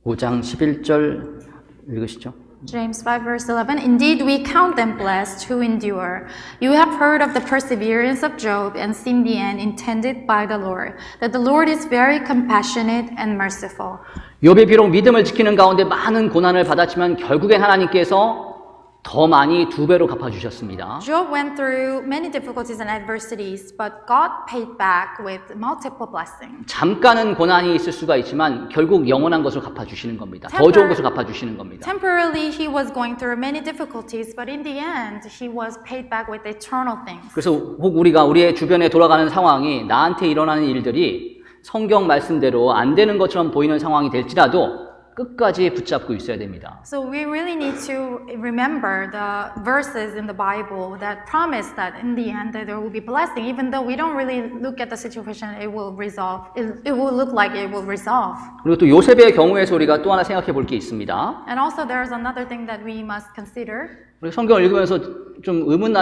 5장 11절 읽으시죠. James 5, verse 11. Indeed, we count them blessed who endure. You have heard of the perseverance of Job and seen the end intended by the Lord, that the Lord is very compassionate and merciful. 욥이 비록 믿음을 지키는 가운데 많은 고난을 받았지만 결국엔 하나님께서 더 많이 2배로 갚아주셨습니다. Job went through many difficulties and adversities, but God paid back with multiple blessings. 잠깐은 고난이 있을 수가 있지만 결국 영원한 것을 갚아주시는 겁니다. 더 좋은 것을 갚아주시는 겁니다. Temporarily, he was going through many difficulties, but in the end, he was paid back with eternal things. 그래서 혹 우리가 우리의 주변에 돌아가는 상황이 나한테 일어나는 일들이 성경 말씀대로 안 되는 것처럼 보이는 상황이 될지라도 끝까지 붙잡고 있어야 됩니다. So we really need to remember the verses in the Bible that promise that in the end that there will be blessing, even though we don't really look at the situation, it will resolve. It will look like it will resolve. 그리고 또 요셉의 경우에서 우리가 또 하나 생각해 볼 게 있습니다. And also there's another thing that we must consider. 우리 성경을 읽으면서 좀 의문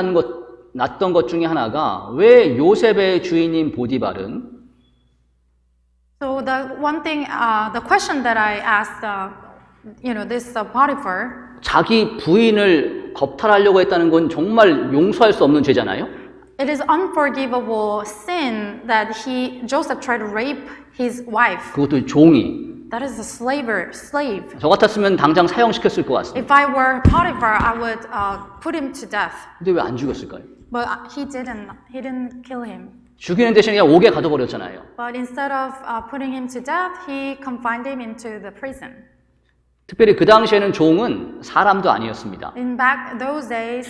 났던 것 중에 하나가 왜 요셉의 주인인 보디발은 So the one thing, the question that I asked, this Potiphar, 자기 부인을 겁탈하려고 했다는 건 정말 용서할 수 없는 죄잖아요. it is unforgivable sin that Joseph tried to rape his wife. 그것도 종이. That is a slave. 저 같았으면 당장 사형시켰을 것 같습니다. If I were Potiphar, I would put him to death. 근데 왜 안 죽였을까요? But he didn't kill him. 죽이는 대신에 그냥 옥에 가둬버렸잖아요. But instead of putting him to death, he confined him into the prison. 특별히 그 당시에는 종은 사람도 아니었습니다. In back those days,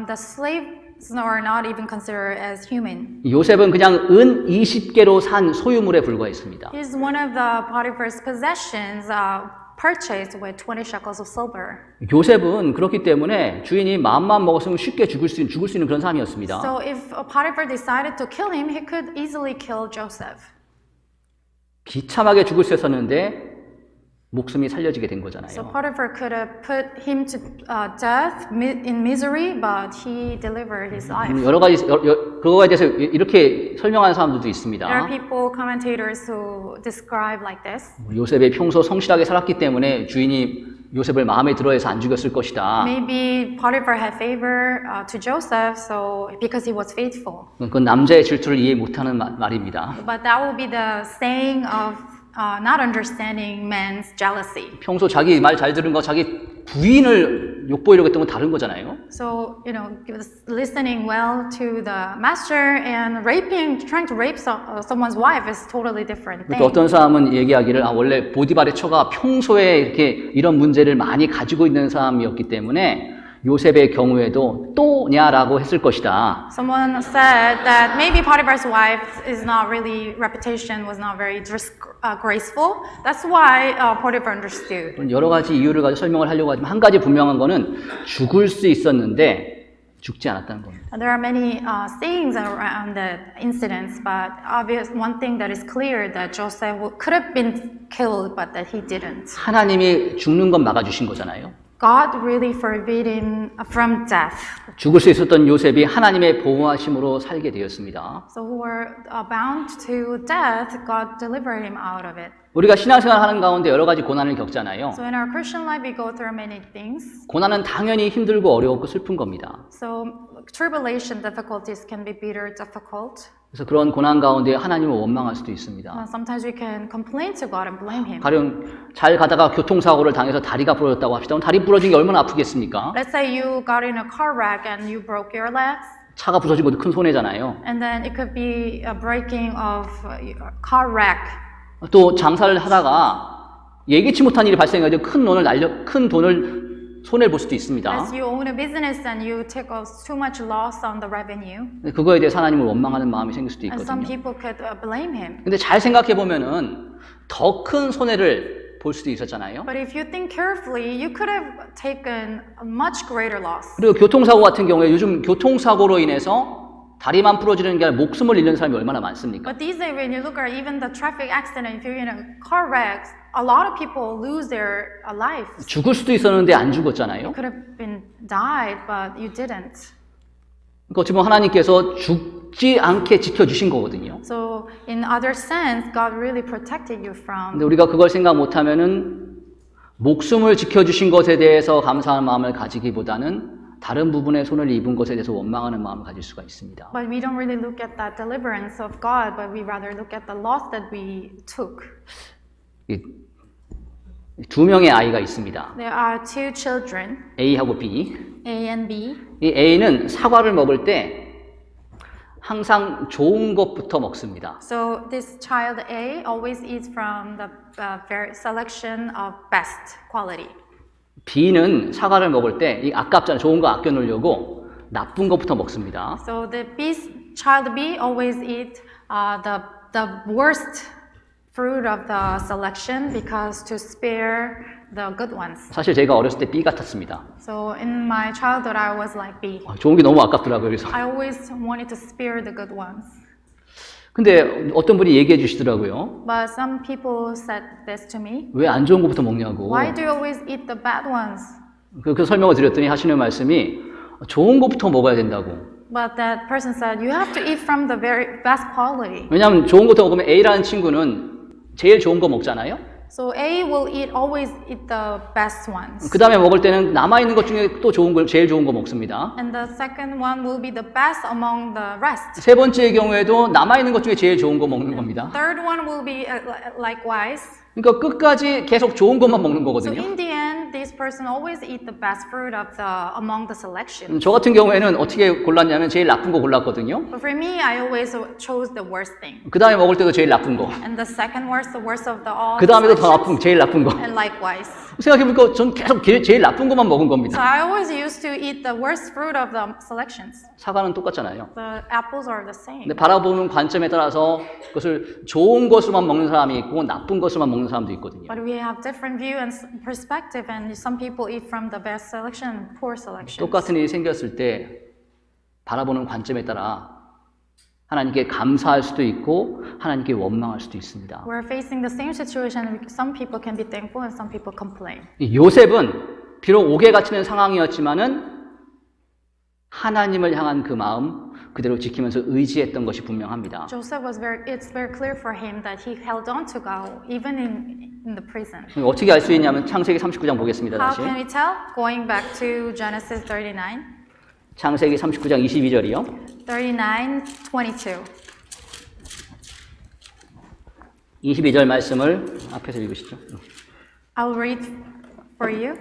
the slaves were not even considered as human. 요셉은 그냥 은 20개로 산 소유물에 불과했습니다. He's one of the Potiphar's possessions purchased with 20 shekels of silver. 요셉은 그렇기 때문에 주인이 마음만 먹었으면 쉽게 죽을 수 있는 그런 사람이었습니다. So if Potiphar decided to kill him, he could easily kill Joseph. 비참하게 죽을 수 있었는데 목숨이 살려지게 된 거잖아요. So Potiphar could have put him to death in misery, but he delivered his life. 여러 가지 그거에 대해서 이렇게 설명하는 사람들도 있습니다. There are people, commentators who describe like this. 요셉이 평소 성실하게 살았기 때문에 주인이 요셉을 마음에 들어해서 안 죽였을 것이다. Maybe Potiphar had favor to Joseph, so because he was faithful. 그건 남자의 질투를 이해 못하는 말입니다. But that will be the saying of not understanding man's jealousy. 평소 자기 말 잘 들은 거 자기 부인을 욕보이려고 했던 건 다른 거잖아요. So, listening well to the master and trying to rape someone's wife is totally different 또 thing. 어떤 사람은 얘기하기를 원래 보디발의 처가 평소에 이렇게 이런 문제를 많이 가지고 있는 사람이었기 때문에 요셉의 경우에도 또냐라고 했을 것이다. Someone said that maybe Potiphar's wife reputation was not very graceful. That's why Potiphar understood. 여러 가지 이유를 가지고 설명을 하려고 하지만 한 가지 분명한 거는 죽을 수 있었는데 죽지 않았다는 겁니다. There are many sayings around the incidents, but one thing that is clear that Joseph could have been killed, but that he didn't. 하나님이 죽는 건 막아주신 거잖아요. God really forbid him from death. 죽을 수 있었던 요셉이 하나님의 보호하심으로 살게 되었습니다. So who were bound to death, God delivered him out of it. 우리가 신앙생활 하는 가운데 여러 가지 고난을 겪잖아요. So in our Christian life, we go through many things. 고난은 당연히 힘들고 어려웠고 슬픈 겁니다. So tribulation, difficulties can be bitter, difficult. 그래서 그런 고난 가운데 하나님을 원망할 수도 있습니다. Sometimes we can complain to God and blame Him. 가령 잘 가다가 교통사고를 당해서 다리가 부러졌다고 합시다. 그럼 다리 부러진 게 얼마나 아프겠습니까? Let's say you got in a car wreck and you broke your legs. 차가 부서진 것도 큰 손해잖아요. And then it could be a breaking of a car wreck. 또 장사를 하다가 예기치 못한 일이 발생해가지고 큰 돈을 손해를 볼 수도 있습니다. As you own a business and you take too much loss on the revenue. 그거에 대해 하나님을 원망하는 마음이 생길 수도 And some 있거든요. people could blame Him. 근데 잘 생각해 보면은 더 큰 손해를 볼 수도 있었잖아요. But if you think carefully, you could have taken a much greater loss. 그리고 교통사고 같은 경우에 요즘 교통사고로 인해서 다리만 부러지는 게 아니라 목숨을 잃는 사람이 얼마나 많습니까? But these days, when you look at even the traffic accident, if you're in a car wreck, a lot of people lose their lives. 죽을 수도 있었는데 안 You 죽었잖아요. could have been died, but you didn't. 그러니까 어찌 보면 하나님께서 죽지 않게 지켜주신 거거든요. So, in other sense, God really protected you from. 근데 우리가 그걸 생각 못하면은 목숨을 지켜주신 것에 대해서 감사하는 마음을 가지기보다는 다른 부분에 손을 입은 것에 대해서 원망하는 마음을 가질 수가 있습니다. But we don't really look at that deliverance of God, but we rather look at the loss that we took. 이 두 명의 아이가 있습니다. There are two children, A하고 B. A and B. 이 A는 사과를 먹을 때 항상 좋은 것부터 먹습니다. So this child A always eats from the selection of best quality. B는 사과를 먹을 때 이 아깝잖아요. 좋은 거 아껴 놓으려고 나쁜 것부터 먹습니다. So the child B always eat the worst fruit of the selection because to spare the good ones. 사실 제가 어렸을 때 B 같았습니다. So in my childhood, I was like B. 좋은 게 너무 아깝더라고요. 그래서 I always wanted to spare the good ones. 근데 어떤 분이 얘기해 주시더라고요. But some people said this to me. 왜 안 좋은 것부터 먹냐고. Why do you always eat the bad ones? 그 설명을 드렸더니 하시는 말씀이 좋은 것부터 먹어야 된다고. But that person said, you have to eat from the very best quality. 왜냐하면 좋은 것부터 먹으면 A라는 친구는 제일 좋은 거 먹잖아요. So A will always eat the best ones. 그 다음에 먹을 때는 남아있는 것 중에 또 좋은 걸, 제일 좋은 거 먹습니다. And the second one will be the best among the rest. 세 번째의 경우에도 남아있는 것 중에 제일 좋은 거 먹는 겁니다. Third one will be likewise. 그러니까 끝까지 계속 좋은 것만 먹는 So 거거든요. in the end, this person always eat the best fruit of among the selection. 저 같은 경우에는 어떻게 골랐냐면 제일 나쁜 거 골랐거든요. But for me, I always chose the worst thing. 그 다음에 먹을 때도 제일 나쁜 거. And the second worst, the worst of the all. 그 다음에도 더 selections. 나쁜, 제일 나쁜 거. And likewise. 생각해보니까 전 계속 제일 나쁜 것만 먹은 So 겁니다. I always used to eat the worst fruit of the selections. 사과는 똑같잖아요. The apples are the same. 근데 바라보는 관점에 따라서 그것을 좋은 것으로만 먹는 사람이 있고 나쁜 것으로만 먹는 사람도 있거든요. But we have different view and perspective, and some people eat from the best selection and poor selection. 똑같은 일이 생겼을 때 바라보는 관점에 따라 하나님께 감사할 수도 있고 하나님께 원망할 수도 있습니다. We're facing the same situation. Some people can be thankful and some people complain. 이 요셉은 비록 옥에 갇히는 상황이었지만은 하나님을 향한 그 마음 그대로 지키면서 의지했던 것이 분명합니다. Joseph was it's very clear for him that he held on to God even in the prison. 어떻게 알 수 있냐면 창세기 39장 보겠습니다. How 다시. can we tell? Going back to Genesis 39. 창세기 39장 22절이요. 39:22. 22절 말씀을 앞에서 읽으시죠. I'll read for you.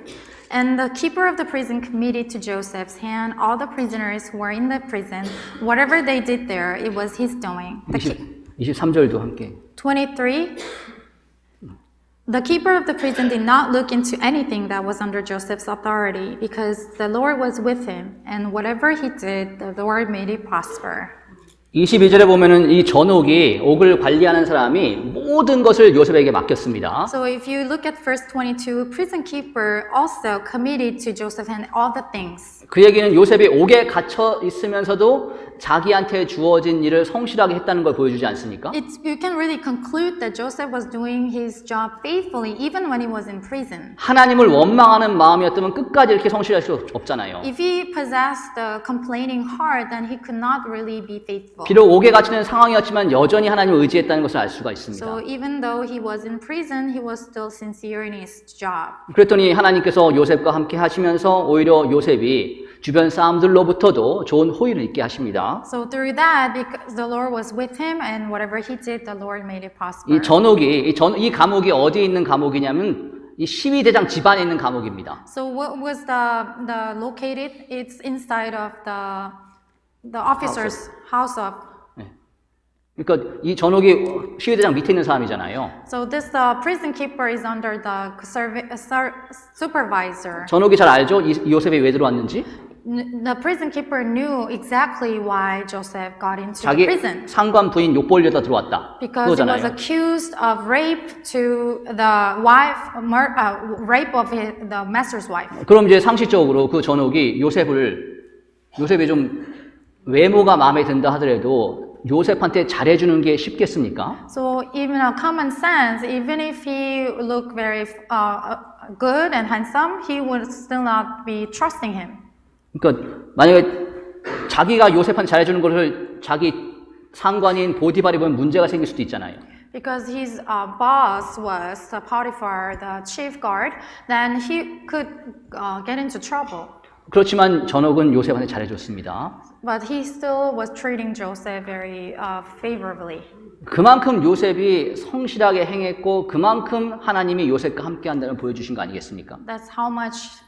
And the keeper of the prison committed to Joseph's hand all the prisoners who were in the prison. Whatever they did there, it was his doing. 23절도 함께. 23. The keeper of the prison did not look into anything that was under Joseph's authority, because the Lord was with him, and whatever he did, the Lord made it prosper. 22절에 보면은 이 전옥이 옥을 관리하는 사람이 모든 것을 요셉에게 맡겼습니다. So if you look at verse 22, prison keeper also committed to Joseph and all the things. 그 얘기는 요셉이 옥에 갇혀 있으면서도 자기한테 주어진 일을 성실하게 했다는 걸 보여주지 않습니까? You can really conclude that Joseph was doing his job faithfully even when he was in prison. 하나님을 원망하는 마음이었다면 끝까지 이렇게 성실할 수 없잖아요. If he possessed the complaining heart, then he could not really be faithful. 비록 옥에 갇히는 상황이었지만 여전히 하나님을 의지했다는 것을 알 수가 있습니다. So even though he was in prison, he was still sincere in his job. 그랬더니 하나님께서 요셉과 함께 하시면서 오히려 요셉이 주변 사람들로부터도 좋은 호의를 있게 하십니다. So through that, because the Lord was with him, and whatever he did, the Lord made it prosper. 이 전옥이 이 감옥이 어디에 있는 감옥이냐면 이 시위대장 집안에 있는 감옥입니다. So what was the located? It's inside of the officer's house of. 그러니까 이 전옥이 시위대장 밑에 있는 사람이잖아요. So this prison keeper is under the supervisor. 전옥이 잘 알죠? 이 요셉이 왜 들어왔는지? The prison keeper knew exactly why Joseph got into the 자기 prison. 상관 부인 욕 벌려다 들어왔다. Because he was 그거잖아요. accused of rape to the wife, rape of the master's wife. 그럼 이제 상식적으로 그 전옥이 요셉이 좀 외모가 마음에 든다 하더라도 요셉한테 잘해주는 게 쉽겠습니까? So even a common sense, even if he looked very good and handsome, he would still not be trusting him. 그러니까 만약에 자기가 요셉한테 잘해주는 것을 자기 상관인 보디발이 보면 문제가 생길 수도 있잖아요. Because his boss was Potiphar, the chief guard, then he could get into trouble. 그렇지만 전옥은 요셉한테 잘해줬습니다. But he still was treating Joseph very favorably. 그만큼 요셉이 성실하게 행했고 그만큼 하나님이 요셉과 함께한다는 걸 보여주신 거 아니겠습니까? That's how much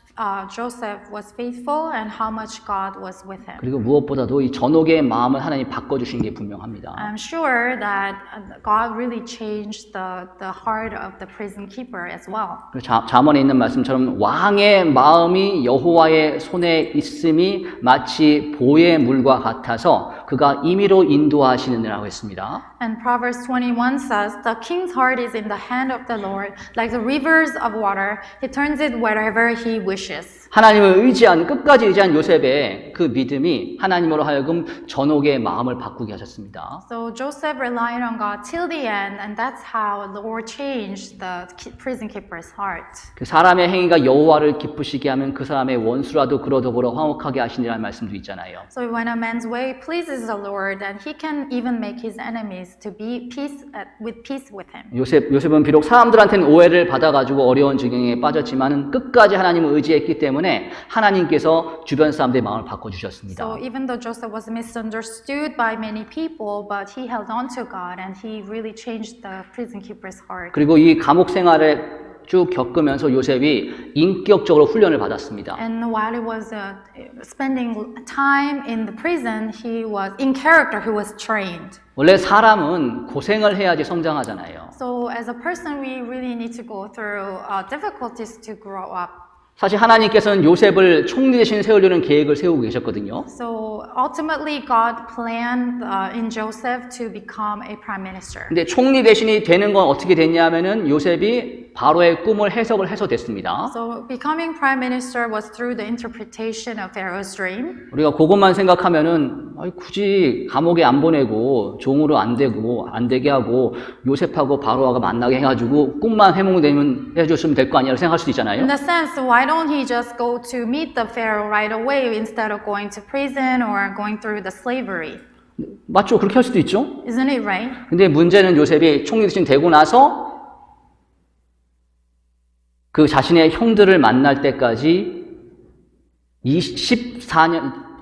Joseph was faithful and how much God was with him. 그리고 무엇보다도 이 전옥의 마음을 하나님 바꿔주신 게 분명합니다. I'm sure that God really changed the heart of the prison keeper as well. 잠언에 있는 말씀처럼 왕의 마음이 여호와의 손에 있음이 마치 보의 물과 같아서 그가 임의로 인도하시느니라고 했습니다. And Proverbs 21 says, "The king's heart is in the hand of the Lord, like the rivers of water. He turns it wherever he wishes." 하나님을 끝까지 의지한 요셉의 그 믿음이 하나님으로 하여금 전옥의 마음을 바꾸게 하셨습니다. So Joseph relied on God till the end, and that's how the Lord changed the prison keeper's heart. 그 사람의 행위가 여호와를 기쁘시게 하면 그 사람의 원수라도 그로 더불어 화목하게 하시니라는 말씀도 있잖아요. So when a man's way pleases the Lord, then he can even make his enemies to be peace with him. 요셉은 비록 사람들한테는 오해를 받아가지고 어려운 지경에 빠졌지만은 끝까지 하나님을 의지했기 때문에 하나님께서 주변 사람들의 마음을 바꿔주셨습니다. So even though Joseph was misunderstood by many people, but he held on to God and he really changed the prison keeper's heart. 그리고 이 감옥 생활을 쭉 겪으면서 요셉이 인격적으로 훈련을 받았습니다. And while he was spending time in the prison, he was in character. He was trained. 원래 사람은 고생을 해야지 성장하잖아요. So as a person, we really need to go through difficulties to grow up. 사실 하나님께서는 요셉을 총리 대신 세우려는 계획을 세우고 계셨거든요. So ultimately, God planned in Joseph to become a prime minister. 근데 총리 대신이 되는 건 어떻게 됐냐면은 요셉이 바로의 꿈을 해석을 해서 됐습니다. So becoming prime minister was through the interpretation of Pharaoh's dream. 우리가 그것만 생각하면은 굳이 감옥에 안 보내고 종으로 안 되게 하고 요셉하고 바로가 만나게 해가지고 꿈만 해몽되면 될 거 아니냐고 생각할 수도 있잖아요. In the sense, why don't he just go to meet the Pharaoh right away instead of going to prison or going through the slavery? 맞죠? 그렇게 할 수도 있죠. Isn't it right? 근데 문제는 요셉이 총리 대신 되고 나서 그 자신의 형들을 만날 때까지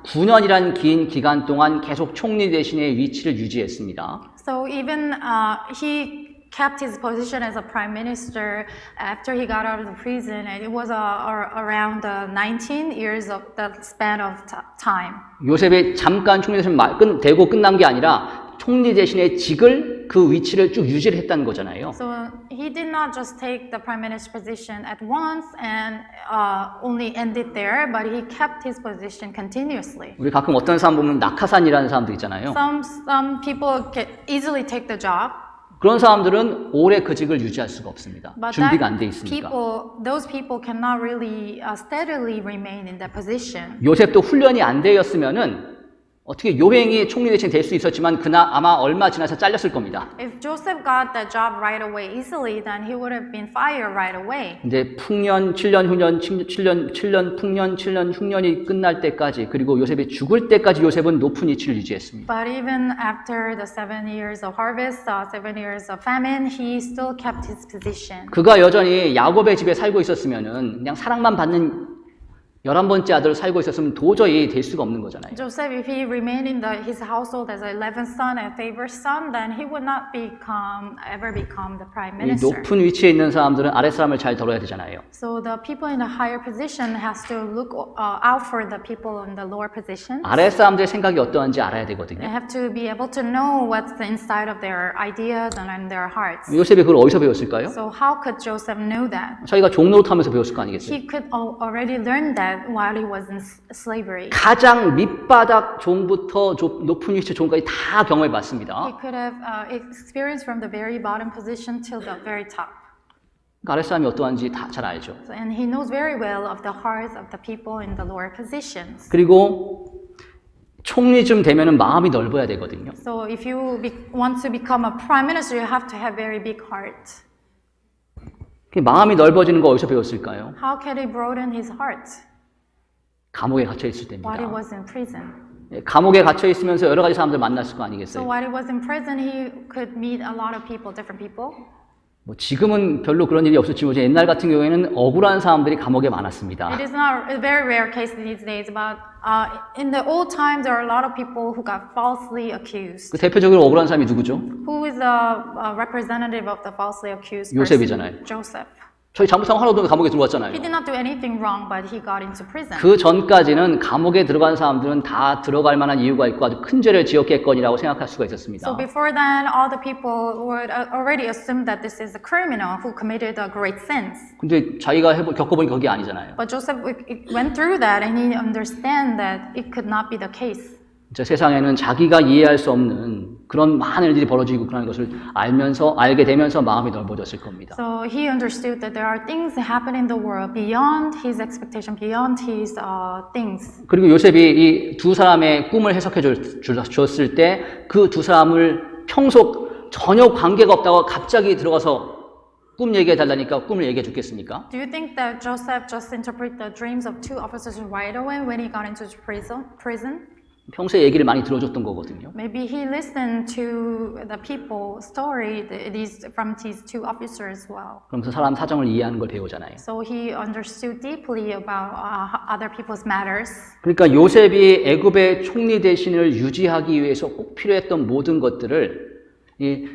9년이라는 긴 기간 동안 계속 총리 대신의 위치를 유지했습니다. So even he kept his position as a prime minister after he got out of the prison, and it was around 19 years of the span of time. 요셉이 잠깐 총리 대신 되고 끝난 게 아니라 총리 대신의 직을 그 위치를 쭉 유지를 했다는 거잖아요. So he did not just take the prime minister position at once and only end it there, but he kept his position continuously. 우리 가끔 어떤 사람 보면 낙하산이라는 사람들 있잖아요. Some people can easily take the job. 그런 사람들은 오래 그 직을 유지할 수가 없습니다. But 준비가 안 돼 있으니까. those people cannot really steadily remain in that position. 요셉도 훈련이 안 되었으면은 어떻게 요행이 총리 대신 될 수 있었지만 아마 얼마 지나서 잘렸을 겁니다. If Joseph got the job right away easily, then he would have been fired right away. 이제 풍년, 7년 흉년이 끝날 때까지 그리고 요셉이 죽을 때까지 요셉은 높은 위치를 유지했습니다. But even after the 7 years of harvest, 7 years of famine, he still kept his position. 그가 여전히 야곱의 집에 살고 있었으면은 그냥 사랑만 받는 11번째 아들을 살고 있었으면 도저히 될 수가 없는 거잖아요. Joseph, if he remained in his household as an 11th son and favorite son, then he would not ever become the prime 이 minister. 높은 위치에 있는 사람들은 아래 사람을 잘 다뤄야 되잖아요. So the people in a higher position has to look out for the people in the lower position. 아래 사람들의 생각이 어떠한지 알아야 되거든요. They have to be able to know what's the inside of their ideas and in their hearts. 요셉이 그걸 어디서 배웠을까요? So how could Joseph know that? 자기가 종노릇하면서 배웠을 거 아니겠어요? He could already learn that that while he was in slavery. 가장 밑바닥 종부터 높은 위치 종까지 다 경험해 봤습니다. He could have experienced from the very bottom position till the very top. 아랫사람이 어떠한지 다 잘 알죠. And he knows very well of the hearts of the people in the lower positions. 그리고 총리쯤 되면은 마음이 넓어야 되거든요. So if you want to become a prime minister, you have to have very big heart. 마음이 넓어지는 거 어디서 배웠을까요? How can he broaden his heart? 감옥에 갇혀 있을 때입니다. While he was in prison. 감옥에 갇혀 있으면서 여러 가지 사람들 만났을 거 So 아니겠어요? while he was in prison, he could meet a lot of people, different people. 뭐 지금은 별로 그런 일이 없을지 모르지만 옛날 같은 경우에는 억울한 사람들이 감옥에 많았습니다. It is not a very rare case these days, but in the old times, there are a lot of people who got falsely accused. 그 대표적으로 억울한 사람이 누구죠? Who is the representative of the falsely accused person? 요셉이잖아요. Joseph. 저희 잘못한 거 하나도 없는데 감옥에 He 들어왔잖아요. did not do anything wrong, but he got into prison. 그 전까지는 감옥에 들어간 사람들은 다 들어갈 만한 이유가 있고 아주 큰 죄를 지었겠거니라고 생각할 수가 있었습니다. So before then, all the people would already assume that this is a criminal who committed a great sins. 근데 자기가 겪어보니 그게 아니잖아요. But Joseph went through that, and he understand that it could not be the case. 진짜 세상에는 자기가 이해할 수 없는 그런 많은 일들이 벌어지고 그러는 것을 알게 되면서 마음이 넓어졌을 겁니다. So he understood that there are things that happen in the world beyond his expectation, beyond his things. 그리고 요셉이 이 두 사람의 꿈을 해석해 줬을 때 그 두 사람을 평소 전혀 관계가 없다고 갑자기 들어가서 꿈 얘기해 달라니까 꿈을 얘기해 줬겠습니까? Do you think that Joseph just interpreted the dreams of two officers right away when he got into prison? 평소에 얘기를 많이 들어줬던 거거든요. Maybe he listened to the people story from these two officers as well. 그러면서 사람 사정을 이해하는 걸 배우잖아요. So he understood deeply about other people's matters. 그러니까 요셉이 애굽의 총리 대신을 유지하기 위해서 꼭 필요했던 모든 것들을 이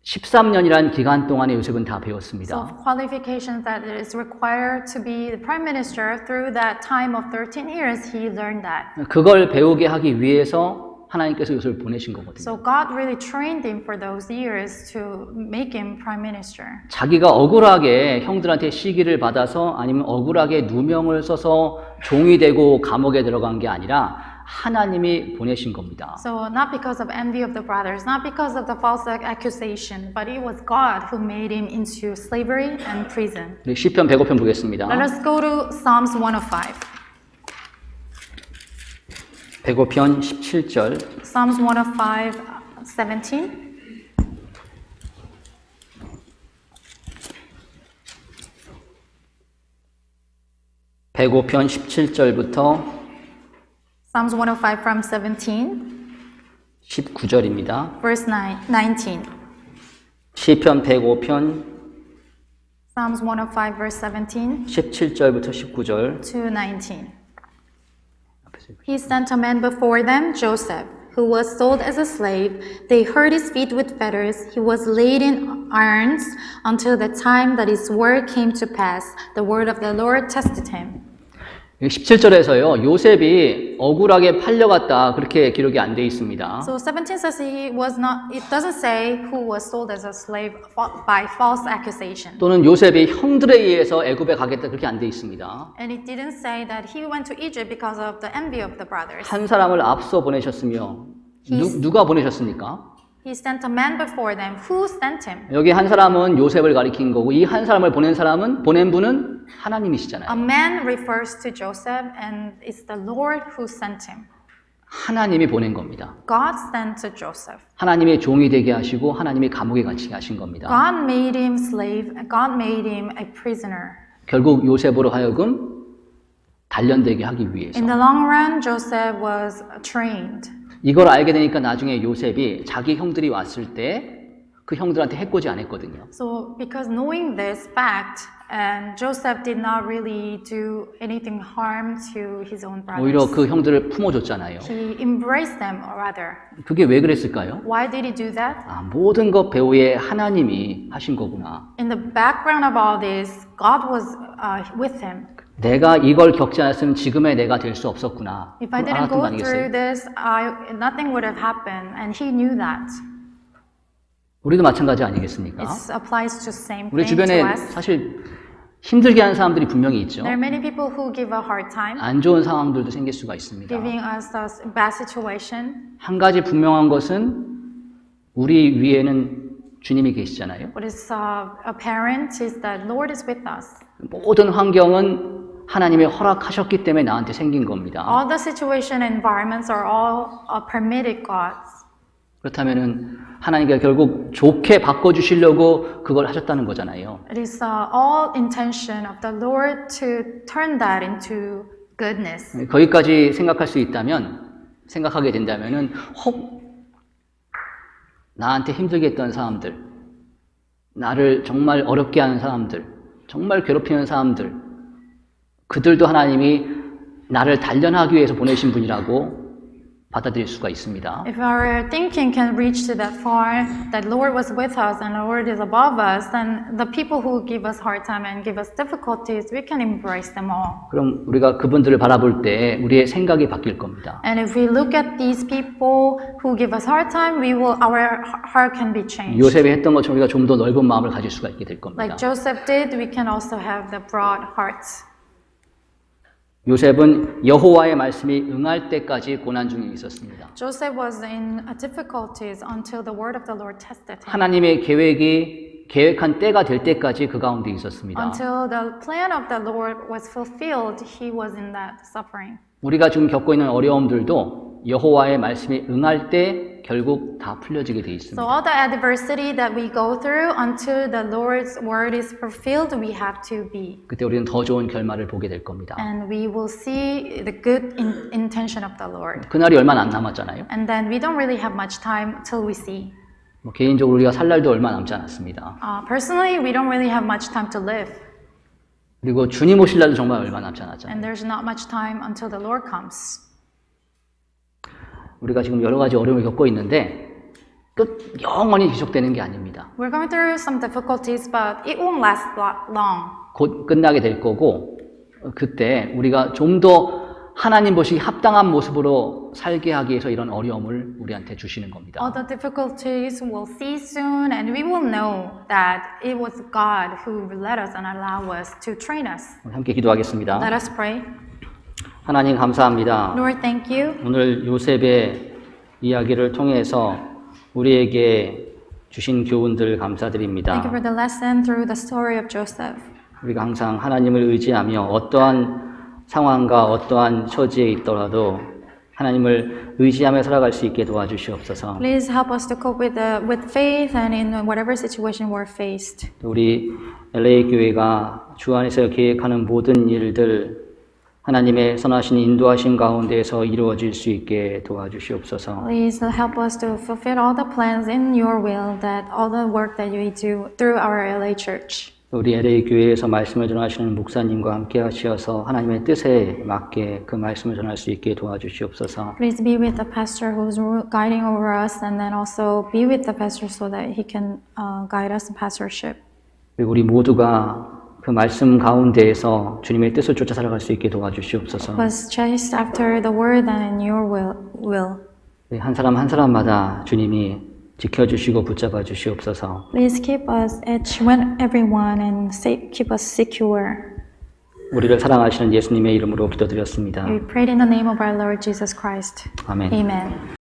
13년이라는 기간 동안에 요셉은 다 배웠습니다. So qualifications that it is required to be the prime minister through that time of 13 years, he learned that. 그걸 배우게 하기 위해서 하나님께서 요셉을 보내신 거거든요. So God really trained him for those years to make him prime minister. 자기가 억울하게 형들한테 시기를 받아서 아니면 억울하게 누명을 써서 종이 되고 감옥에 들어간 게 아니라 하나님이 보내신 겁니다. So not because of envy of the brothers, not because of the false accusation, but it was God who made him into slavery and prison. 우리 시편 105편 보겠습니다. Let us go to Psalms 105. 105편 17절. Psalms 105, 17. (105편) 17절부터 Psalms 105 from 17, 19절입니다. verse 19. 시편 105편 Psalms 105, verse 17 17절부터 19절. to 19. He sent a man before them, Joseph, who was sold as a slave. They hurt his feet with fetters. He was laid in irons until the time that his word came to pass. The word of the Lord tested him. 17절에서요, 요셉이 억울하게 팔려갔다, 그렇게 기록이 안 돼 있습니다. So 17 says he was not, it doesn't say who was sold as a slave by false accusation. 또는 요셉이 형들에 의해서 애굽에 가겠다, 그렇게 안 돼 있습니다. And it didn't say that he went to Egypt because of the envy of the brothers. 한 사람을 앞서 보내셨으며, 누가 보내셨습니까? He sent a man before them. Who sent him? 여기 한 사람은 요셉을 가리킨 거고, 이 한 사람을 보낸 분은 하나님이시잖아요. A man refers to Joseph, and it's the Lord who sent him. 하나님이 보낸 겁니다. God sent to Joseph. 하나님의 종이 되게 하시고 하나님이 감옥에 갇히게 하신 겁니다. God made him slave. God made him a prisoner. 결국 요셉으로 하여금 단련되게 하기 위해서. In the long run, Joseph was trained. 이걸 알게 되니까 나중에 요셉이 자기 형들이 왔을 때 그 형들한테 해코지 안 했거든요. So, because knowing this fact, and Joseph did not really do anything harm to his own brothers. 오히려 그 형들을 품어줬잖아요. He embraced them, rather. 그게 왜 그랬을까요? Why did he do that? 모든 것 배후에 하나님이 하신 거구나. In the background of all this, God was with him. 내가 이걸 겪지 않았으면 지금의 내가 될 수 없었구나. If I didn't go through this, nothing would have happened, and he knew that. 우리도 마찬가지 아니겠습니까? It applies to same 우리 thing to 주변에 us. 사실 힘들게 하는 사람들이 분명히 있죠. There are many people who give a hard time, 안 좋은 상황들도 생길 수가 있습니다. giving us a bad situation. 한 가지 분명한 것은 우리 위에는 주님이 계시잖아요. What is apparent is that Lord is with us. 모든 환경은 하나님의 허락하셨기 때문에 나한테 생긴 겁니다. All the situation and environments are all permitted God's. 그렇다면은 하나님께서 결국 좋게 바꿔주시려고 그걸 하셨다는 거잖아요. It is all intention of the Lord to turn that into goodness. 거기까지 생각하게 된다면은 혹 나한테 힘들게 했던 사람들, 나를 정말 어렵게 하는 사람들, 정말 괴롭히는 사람들, 그들도 하나님이 나를 단련하기 위해서 보내신 분이라고 받아들일 수가 있습니다. If our thinking can reach to that far, that Lord was with us and the Lord is above us, then the people who give us hard time and give us difficulties, we can embrace them all. 그럼 우리가 그분들을 바라볼 때 우리의 생각이 바뀔 겁니다. And if we look at these people who give us hard time, our heart can be changed. 요셉이 했던 것처럼 우리가 좀 더 넓은 마음을 가질 수가 있게 될 겁니다. Like Joseph did, we can also have the broad hearts. 요셉은 여호와의 말씀이 응할 때까지 고난 중에 있었습니다. Joseph was in difficulties until the word of the Lord tested him. 하나님의 계획한 때가 될 때까지 그 가운데 있었습니다. Until the plan of the Lord was fulfilled, he was in that suffering. 우리가 지금 겪고 있는 어려움들도 여호와의 말씀이 응할 때 결국 다 풀려지게 돼 있습니다. So all the adversity that we go through until the Lord's word is fulfilled, we have to be. 그때 우리는 더 좋은 결말을 보게 될 겁니다. And we will see the good intention of the Lord. 그날이 얼마 안 남았잖아요. And then we don't really have much time till we see. 개인적으로 우리가 살 날도 얼마 남지 않았습니다. Personally, we don't really have much time to live. 그리고 주님 오실 날도 정말 얼마 남지 않았잖아요. And there's not much time until the Lord comes. 우리가 지금 여러 가지 어려움을 겪고 있는데 영원히 지속되는 게 아닙니다. We're going through some difficulties, but it won't last long. 곧 끝나게 될 거고 그때 우리가 좀 더 하나님 보시기 합당한 모습으로 살게 하기 위해서 이런 어려움을 우리한테 주시는 겁니다. All the difficulties we'll see soon, and we will know that it was God who led us and allowed us to train us. 함께 기도하겠습니다. Let us pray. 하나님 감사합니다. Lord, thank you. 오늘 요셉의 이야기를 통해서 우리에게 주신 교훈들 Thank you 감사드립니다. for the lesson through the story of Joseph. 우리가 항상 하나님을 의지하며 어떠한 상황과 어떠한 처지에 있더라도 하나님을 의지하며 살아갈 수 있게 도와주시옵소서. Please help us to cope with faith and in whatever situation we're faced. 우리 LA 교회가 주 안에서 계획하는 모든 일들 하나님의 선하신 인도하신 가운데에서 이루어질 수 있게 도와주시옵소서. Please help us to fulfill all the plans in your will, that all the work that you do through our LA church. 우리 LA 교회에서 말씀을 전하시는 목사님과 함께 하시어서 하나님의 뜻에 맞게 그 말씀을 전할 수 있게 도와주시옵소서. Please be with the pastor who's guiding over us, and then also be with the pastor so that he can guide us in pastorship. 그리고 우리 모두가 그 말씀 가운데에서 주님의 뜻을 쫓아 살아갈 수 있게 도와주시옵소서. Was chased after the word and in your will. 한 사람 한 사람마다 주님이 지켜주시고 붙잡아 주시옵소서. Please keep us, everyone, and keep us secure. 우리를 사랑하시는 예수님의 이름으로 기도드렸습니다. We prayed in the name of our Lord Jesus Christ. 아멘. Amen.